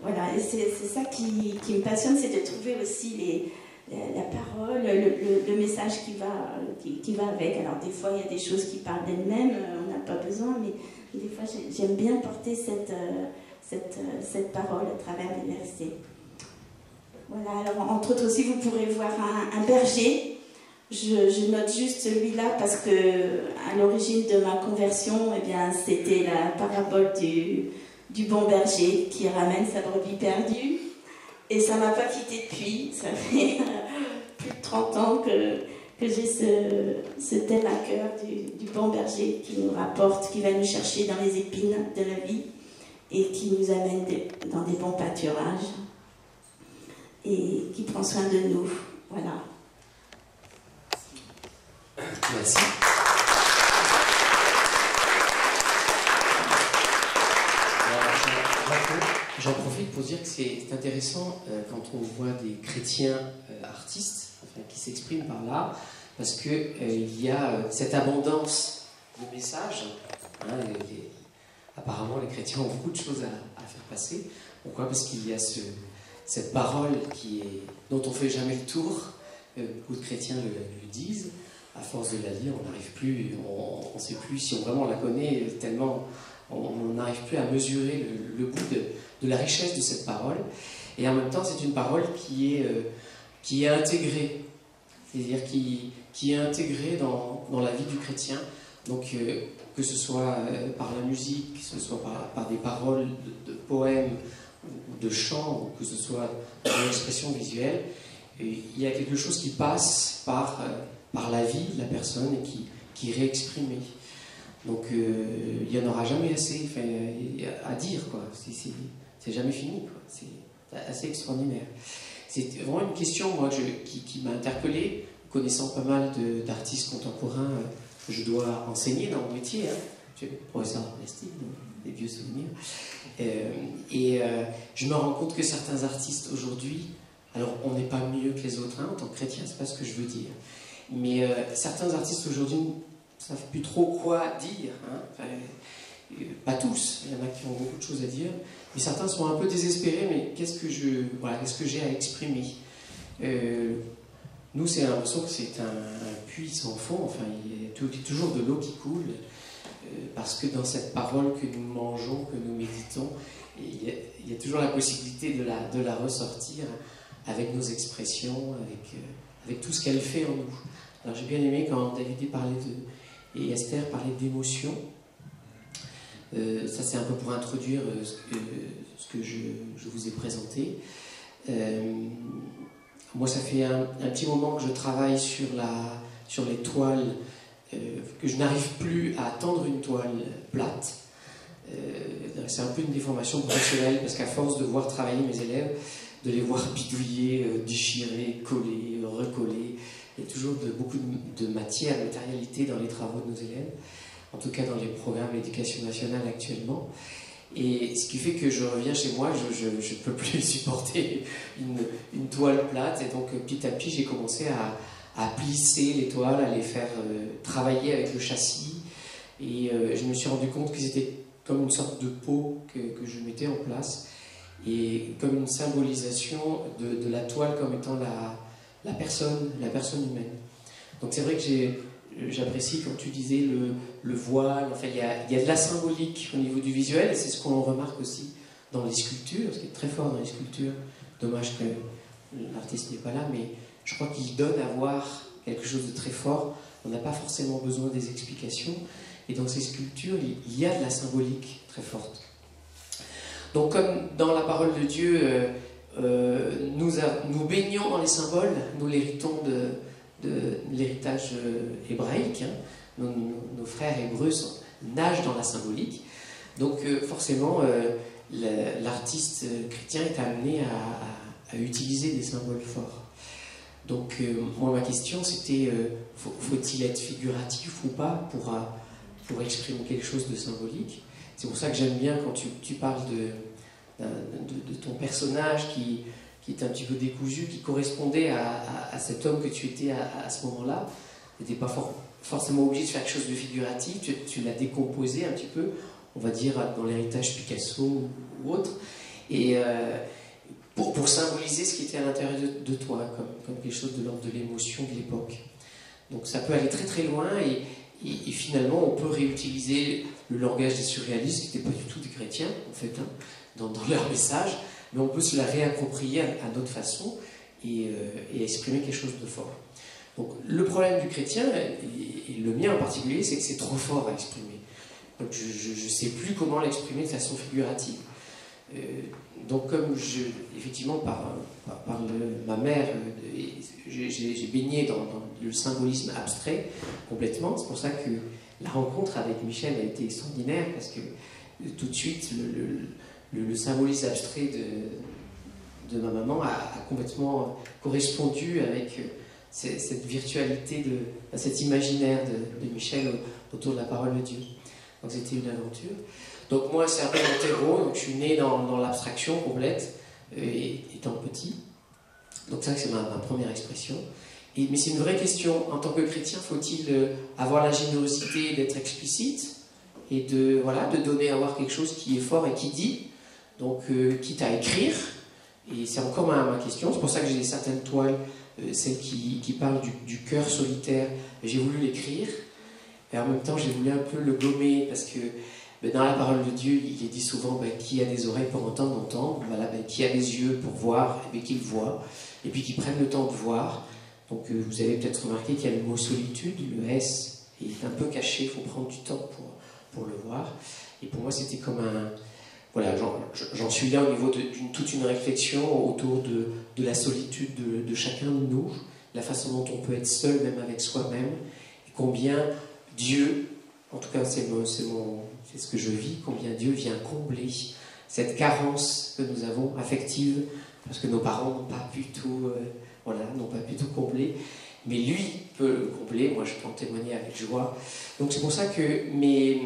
Voilà, et c'est ça qui me passionne, c'est de trouver aussi la parole, le message qui va avec. Alors des fois, il y a des choses qui parlent d'elles-mêmes, on n'a pas besoin, mais des fois, j'aime bien porter cette parole à travers les versets. Voilà, alors entre autres aussi, vous pourrez voir un berger. Je note juste celui-là parce que à l'origine de ma conversion, eh bien, c'était la parabole du bon berger qui ramène sa brebis perdue. Et ça ne m'a pas quitté depuis. Ça fait plus de 30 ans que j'ai ce thème à cœur du bon berger qui nous rapporte, qui va nous chercher dans les épines de la vie et qui nous amène dans des bons pâturages et qui prend soin de nous. Voilà. Merci. J'en profite pour dire que c'est intéressant quand on voit des chrétiens artistes qui s'expriment par là, parce qu'il y a cette abondance de messages. Apparemment, les chrétiens ont beaucoup de choses à faire passer. Pourquoi? Parce qu'il y a cette parole dont on ne fait jamais le tour. Beaucoup de chrétiens le disent. À force de la lire, on n'arrive plus, on ne sait plus si vraiment on la connaît tellement, on n'arrive plus à mesurer le bout de la richesse de cette parole. Et en même temps, c'est une parole qui est intégrée, c'est-à-dire qui est intégrée dans la vie du chrétien. Donc, que ce soit par la musique, que ce soit par des paroles de poèmes ou de chants, ou que ce soit dans l'expression visuelle, il y a quelque chose qui passe par la vie de la personne et qui est réexprimée. Donc il n'y en aura jamais assez à dire, quoi. C'est jamais fini, quoi. C'est assez extraordinaire. C'est vraiment une question, moi, qui m'a interpellé, connaissant pas mal d'artistes contemporains que je dois enseigner dans mon métier. Je suis professeur d'art plastique, des vieux souvenirs. Je me rends compte que certains artistes aujourd'hui, alors on n'est pas mieux que les autres, en tant que chrétien, c'est pas ce que je veux dire. Mais certains artistes aujourd'hui ne savent plus trop quoi dire. Pas tous, il y en a qui ont beaucoup de choses à dire. Mais certains sont un peu désespérés, mais qu'est-ce que j'ai à exprimer? Nous, c'est l'impression que c'est un puits sans fond. Enfin, il y a toujours de l'eau qui coule. Parce que dans cette parole que nous mangeons, que nous méditons, il y a toujours la possibilité de la ressortir avec nos expressions, avec tout ce qu'elle fait en nous. Alors j'ai bien aimé quand David et Esther parlaient d'émotion. Ça c'est un peu pour introduire ce que je vous ai présenté. Moi ça fait un petit moment que je travaille sur les toiles, que je n'arrive plus à tendre une toile plate. C'est un peu une déformation professionnelle parce qu'à force de voir travailler mes élèves, de les voir bidouiller, déchirer, coller, recoller, il y a toujours beaucoup de matière, de matérialité dans les travaux de nos élèves, en tout cas dans les programmes d'éducation nationale actuellement. Et ce qui fait que je reviens chez moi, je ne peux plus supporter une toile plate. Et donc petit à petit, j'ai commencé à plisser les toiles, à les faire travailler avec le châssis. Et je me suis rendu compte que c'était comme une sorte de peau que je mettais en place. Et comme une symbolisation de la toile comme étant la personne humaine. Donc c'est vrai que j'apprécie, comme tu disais, le voile. Enfin, il y a de la symbolique au niveau du visuel, et c'est ce qu'on remarque aussi dans les sculptures, ce qui est très fort dans les sculptures. Dommage que l'artiste n'est pas là, mais je crois qu'il donne à voir quelque chose de très fort. On n'a pas forcément besoin des explications. Et dans ces sculptures, il y a de la symbolique très forte. Donc comme dans la parole de Dieu, nous baignons dans les symboles, nous l'héritons de l'héritage hébraïque, hein. Nos frères hébreux nagent dans la symbolique. Donc forcément, l'artiste chrétien est amené à utiliser des symboles forts. Donc moi, ma question c'était, faut-il être figuratif ou pas pour exprimer quelque chose de symbolique? C'est pour ça que j'aime bien quand tu parles de ton personnage qui est un petit peu décousu, qui correspondait à cet homme que tu étais à ce moment-là. Tu n'étais pas forcément obligé de faire quelque chose de figuratif, tu l'as décomposé un petit peu, on va dire dans l'héritage Picasso ou autre, et pour symboliser ce qui était à l'intérieur de toi, comme quelque chose de l'ordre de l'émotion de l'époque. Donc ça peut aller très très loin, et finalement on peut réutiliser le langage des surréalistes, qui n'étaient pas du tout des chrétiens en fait, hein, dans leur message, mais on peut se la réapproprier à notre façon et exprimer quelque chose de fort. Donc le problème du chrétien, et le mien en particulier, c'est que c'est trop fort à exprimer. Donc je ne sais plus comment l'exprimer de façon figurative. Donc comme effectivement par ma mère, j'ai baigné dans le symbolisme abstrait complètement. C'est pour ça que la rencontre avec Michel a été extraordinaire, parce que tout de suite le symbolisme abstrait de ma maman a complètement correspondu avec cette virtualité, cet imaginaire de Michel autour de la parole de Dieu. Donc c'était une aventure. Donc moi, c'est un peu mon terreau, donc je suis né dans l'abstraction complète, étant petit. Donc ça, c'est ma première expression. Mais c'est une vraie question. En tant que chrétien, faut-il avoir la générosité d'être explicite et de donner à voir quelque chose qui est fort et qui dit, donc quitte à écrire. Et c'est encore ma question. C'est pour ça que j'ai certaines toiles, celles qui parlent du cœur solitaire. J'ai voulu l'écrire, et en même temps, j'ai voulu un peu le gommer, parce que dans la parole de Dieu, il est dit souvent qui a des oreilles pour entendre, entendre. Voilà, qui a des yeux pour voir, qu'il voit, et puis qui prennent le temps de voir. Donc vous avez peut-être remarqué qu'il y a le mot solitude, le S est un peu caché, il faut prendre du temps pour le voir. Et pour moi, c'était comme un... Voilà, j'en suis là au niveau toute une réflexion autour de la solitude de chacun de nous, la façon dont on peut être seul, même avec soi-même, et combien Dieu, en tout cas c'est ce que je vis, combien Dieu vient combler cette carence que nous avons affective, parce que nos parents n'ont pas pu tout, n'ont pas pu tout combler, mais lui peut le combler. Moi je peux en témoigner avec joie. Donc c'est pour ça que mes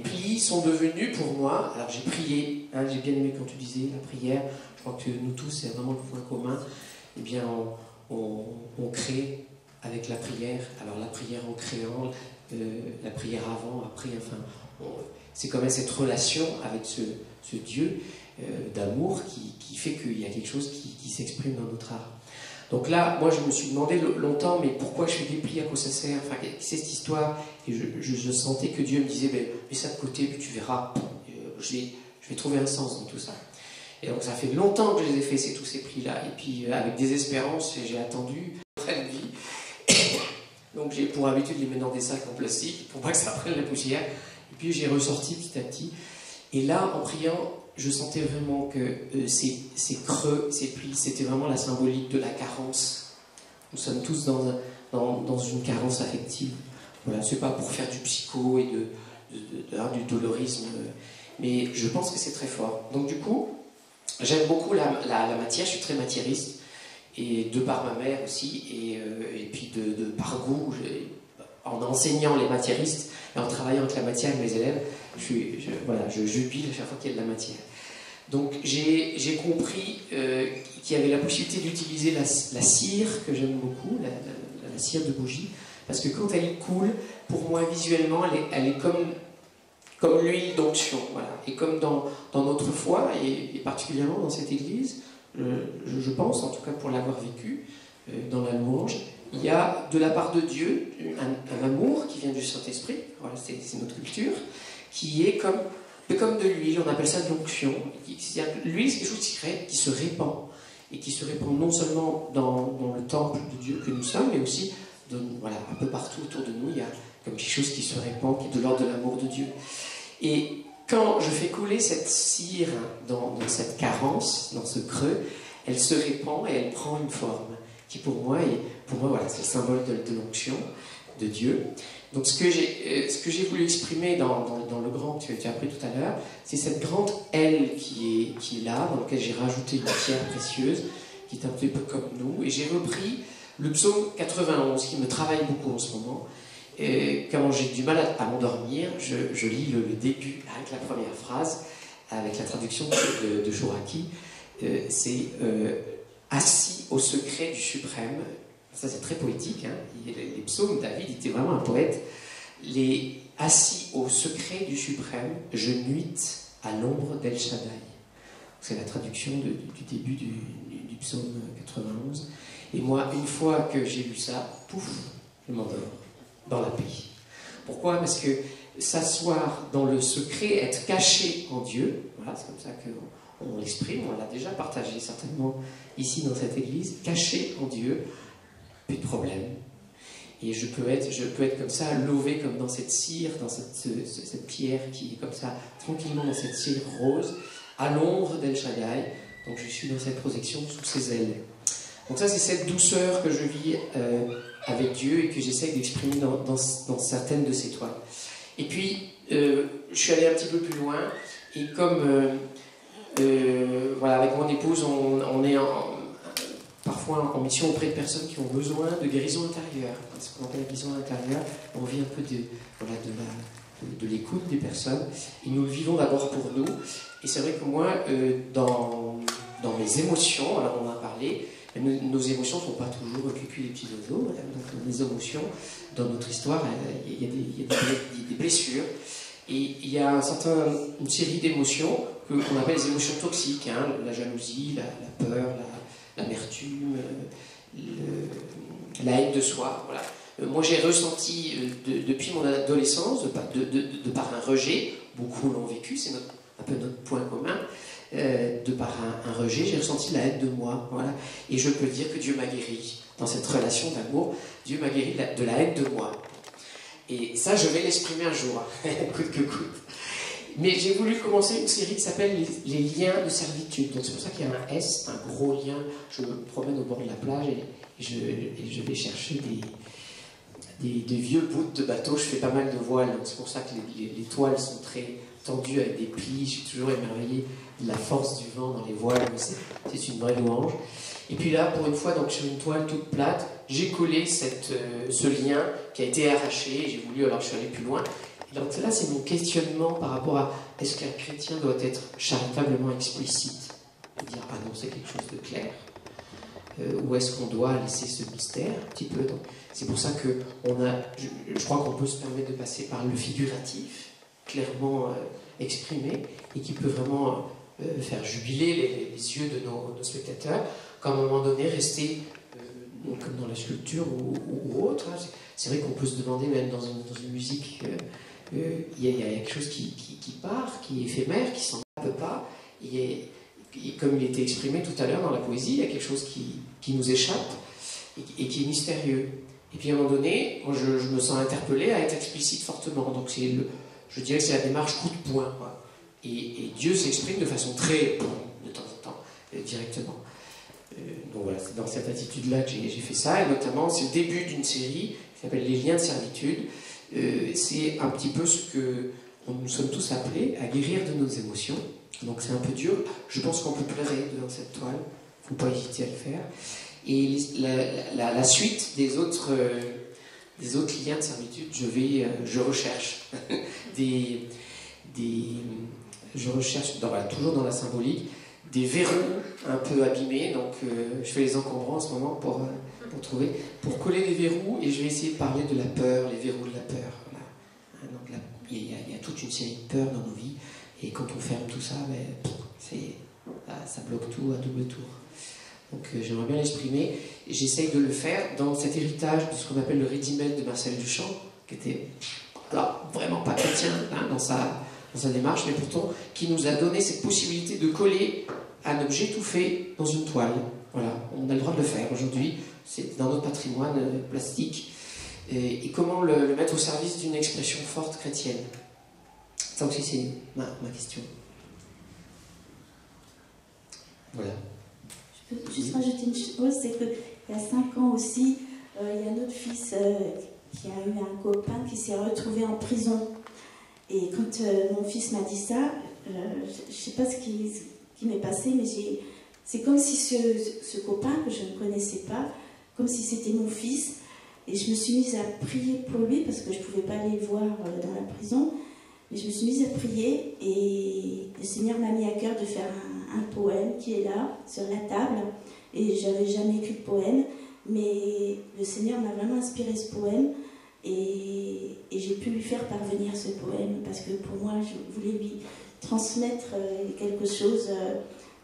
plis sont devenus pour moi, alors j'ai prié, hein, j'ai bien aimé quand tu disais la prière, je crois que nous tous c'est vraiment le point commun, eh bien on crée avec la prière. Alors la prière en créant, la prière avant, après, enfin c'est quand même cette relation avec ce Dieu d'amour qui fait qu'il y a quelque chose qui s'exprime dans notre art. Donc là, moi je me suis demandé longtemps, mais pourquoi je fais des plis, à quoi ça sert, enfin c'est cette histoire, et je sentais que Dieu me disait, mets ça de côté, puis tu verras, je vais trouver un sens dans tout ça. Et donc ça fait longtemps que je les ai fait, tous ces plis-là, et puis avec désespérance, j'ai attendu près de vie. Donc j'ai pour habitude de les mettre dans des sacs en plastique, pour pas que ça prenne la poussière, et puis j'ai ressorti petit à petit. Et là, en priant, je sentais vraiment que ces creux, ces plis, c'était vraiment la symbolique de la carence. Nous sommes tous dans une carence affective. Voilà, c'est pas pour faire du psycho et du dolorisme, mais je pense que c'est très fort. Donc du coup, j'aime beaucoup la matière, je suis très matiériste, et de par ma mère aussi, et puis par goût, en enseignant les matiéristes et en travaillant avec la matière avec mes élèves, je jubile à chaque fois qu'il y a de la matière. Donc j'ai compris qu'il y avait la possibilité d'utiliser la cire, que j'aime beaucoup, la cire de bougie, parce que quand elle coule, pour moi visuellement, elle est comme l'huile d'onction. Voilà. Et comme dans notre foi, et particulièrement dans cette église, je pense, en tout cas pour l'avoir vécu dans la louange, il y a de la part de Dieu un amour qui vient du Saint-Esprit, voilà, c'est notre culture, qui est comme de l'huile, on appelle ça de l'onction. L'huile, c'est quelque chose qui se répand, et qui se répand non seulement dans le temple de Dieu que nous sommes, mais aussi un peu partout autour de nous, il y a comme quelque chose qui se répand, qui est de l'ordre de l'amour de Dieu. Et quand je fais couler cette cire dans cette carence, dans ce creux, elle se répand et elle prend une forme qui pour moi, voilà, c'est le symbole de l'onction de Dieu. Donc ce que j'ai voulu exprimer dans le grand que tu as appris tout à l'heure, c'est cette grande aile qui est là, dans laquelle j'ai rajouté une pierre précieuse, qui est un petit peu comme nous, et j'ai repris le psaume 91, qui me travaille beaucoup en ce moment. Et quand j'ai du mal à m'endormir, je lis le début avec la première phrase, avec la traduction de Chouraki. C'est assis au secret du suprême. Ça, c'est très poétique. Hein. Les psaumes, David était vraiment un poète. Assis au secret du suprême, je nuite à l'ombre d'El Shaddai. C'est la traduction du début du psaume 91. Et moi, une fois que j'ai lu ça, pouf, je m'endors dans la paix. Pourquoi? Parce que s'asseoir dans le secret, être caché en Dieu, voilà, c'est comme ça qu'on l'exprime, on l'a déjà partagé certainement ici dans cette église, caché en Dieu, plus de problème. Et je peux être comme ça, lové comme dans cette cire, dans cette pierre qui est comme ça, tranquillement dans cette cire rose, à l'ombre d'El Shaddai. Donc je suis dans cette protection sous ses ailes. Donc ça, c'est cette douceur que je vis avec Dieu et que j'essaie d'exprimer dans certaines de ses toiles. Et puis, je suis allé un petit peu plus loin, et comme, voilà, avec mon épouse, on est parfois en mission auprès de personnes qui ont besoin de guérison intérieure. Ce qu'on appelle la guérison intérieure, on vit un peu de l'écoute des personnes, et nous le vivons d'abord pour nous. Et c'est vrai que moi, dans mes émotions, alors on en a parlé, nos émotions ne sont pas toujours cucu des petits oiseaux. Voilà. Donc, les émotions, dans notre histoire, il y a des blessures. Et il y a une série d'émotions qu'on appelle les émotions toxiques. Hein, la jalousie, la peur, l'amertume, la haine de soi. Voilà. Moi, j'ai ressenti, depuis mon adolescence, de par un rejet, beaucoup l'ont vécu, c'est un peu notre point commun, de par un rejet, j'ai ressenti la haine de moi. Voilà. Et je peux dire que Dieu m'a guéri. Dans cette relation d'amour, Dieu m'a guéri de la haine de moi. Et ça, je vais l'exprimer un jour, coûte que coûte. Mais j'ai voulu commencer une série qui s'appelle les liens de servitude. Donc c'est pour ça qu'il y a un S, un gros lien. Je me promène au bord de la plage et je vais chercher des vieux bouts de bateaux. Je fais pas mal de voiles, donc c'est pour ça que les toiles sont très tendues avec des plis. Je suis toujours émerveillé de la force du vent dans les voiles. C'est une vraie louange. Et puis là, pour une fois, donc sur une toile toute plate, j'ai collé ce lien qui a été arraché. J'ai voulu, alors je suis allé plus loin. Et donc là, c'est mon questionnement par rapport à est-ce qu'un chrétien doit être charitablement explicite, dire annoncer quelque chose de clair, ou est-ce qu'on doit laisser ce mystère un petit peu. C'est pour ça que je crois qu'on peut se permettre de passer par le figuratif, clairement exprimé, et qui peut vraiment faire jubiler les yeux de nos spectateurs, qu'à un moment donné, rester comme dans la sculpture ou autre. Hein. C'est vrai qu'on peut se demander, même dans une musique, il y a quelque chose qui part, qui est éphémère, qui s'en va pas. Et comme il était exprimé tout à l'heure dans la poésie, il y a quelque chose qui nous échappe et qui est mystérieux. Et puis à un moment donné, moi je me sens interpellé à être explicite fortement. Donc je dirais que c'est la démarche coup de poing. Quoi. Et Dieu s'exprime de façon très, de temps en temps, directement. Donc voilà, c'est dans cette attitude-là que j'ai fait ça, et notamment c'est le début d'une série qui s'appelle Les liens de servitude. C'est un petit peu ce que nous sommes tous appelés à guérir de nos émotions. Donc c'est un peu dur. Je pense qu'on peut pleurer devant cette toile. Il ne faut pas hésiter à le faire. Et la suite des autres liens de servitude, je recherche je recherche toujours dans la symbolique des verrous un peu abîmés, donc je fais les encombrants en ce moment pour coller les verrous, et je vais essayer de parler de la peur, les verrous de la peur. Voilà. Donc il y a toute une série de peurs dans nos vies, et quand on ferme tout ça, ça bloque tout à double tour. Donc j'aimerais bien l'exprimer. J'essaye de le faire dans cet héritage de ce qu'on appelle le Ready-Made de Marcel Duchamp, qui était vraiment pas chrétien dans sa démarche, mais pourtant qui nous a donné cette possibilité de coller un objet tout fait dans une toile. Voilà, on a le droit de le faire aujourd'hui, c'est dans notre patrimoine plastique. Et comment le mettre au service d'une expression forte chrétienne. Ça aussi, c'est ma question. Voilà. Je peux juste rajouter une chose, c'est qu'il y a 5 ans aussi, il y a notre fils qui a eu un copain qui s'est retrouvé en prison. Et quand mon fils m'a dit ça, je ne sais pas ce qui m'est passé, mais c'est comme si ce copain que je ne connaissais pas, comme si c'était mon fils, et je me suis mise à prier pour lui, parce que je ne pouvais pas aller le voir dans la prison, mais je me suis mise à prier, et le Seigneur m'a mis à cœur de faire un poème qui est là, sur la table, et je n'avais jamais écrit de poème, mais le Seigneur m'a vraiment inspiré ce poème, et j'ai pu lui faire parvenir ce poème, parce que pour moi, je voulais lui transmettre quelque chose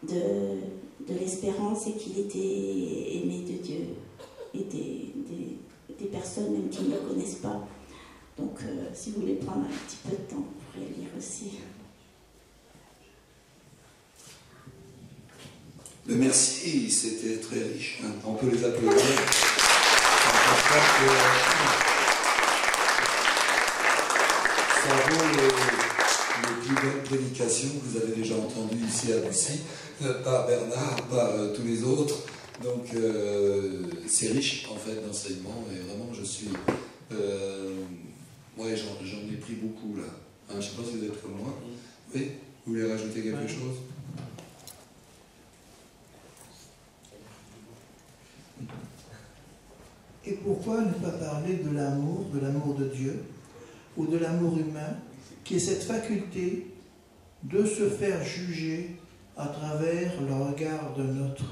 de l'espérance, et qu'il était aimé de Dieu, et des personnes même qui ne le connaissent pas. Donc, si vous voulez prendre un petit peu de temps, vous pourrez le lire aussi. Merci, c'était très riche. On peut les applaudir. Ça vaut les plus belles prédications que vous avez déjà entendues ici à Bussy, par Bernard, par tous les autres. Donc c'est riche en fait d'enseignement, et vraiment je suis... ouais, j'en ai pris beaucoup là. Je ne sais pas si vous êtes comme moi. Oui, vous voulez rajouter quelque chose? Et pourquoi ne pas parler de l'amour de Dieu, ou de l'amour humain, qui est cette faculté de se faire juger à travers le regard de l'autre.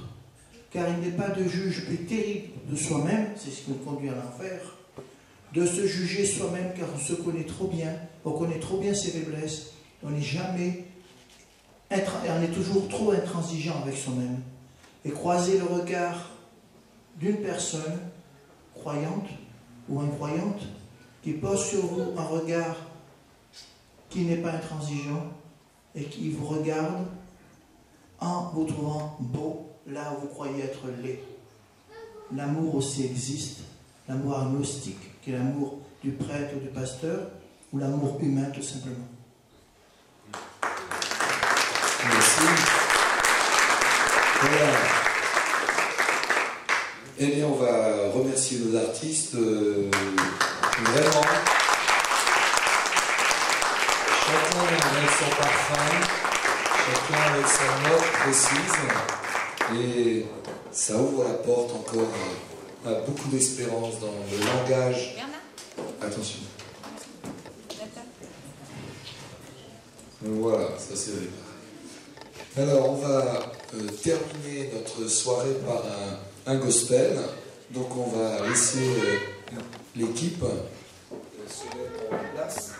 Car il n'est pas de juge plus terrible de soi-même, c'est ce qui nous conduit à l'enfer, de se juger soi-même, car on se connaît trop bien, on connaît trop bien ses faiblesses, on est toujours trop intransigeant avec soi-même. Et croiser le regard d'une personne croyante ou incroyante, qui pose sur vous un regard qui n'est pas intransigeant et qui vous regarde en vous trouvant beau là où vous croyez être laid. L'amour aussi existe, l'amour agnostique, qui est l'amour du prêtre ou du pasteur, ou l'amour humain tout simplement. Merci. Voilà. Eh bien, on va remercier nos artistes, vraiment. Chacun avec son parfum, chacun avec sa note précise, et ça ouvre la porte encore à beaucoup d'espérance dans le langage. Attention. Voilà, ça c'est réparé. Alors, on va terminer notre soirée par un gospel. Donc, on va laisser l'équipe se mettre en place.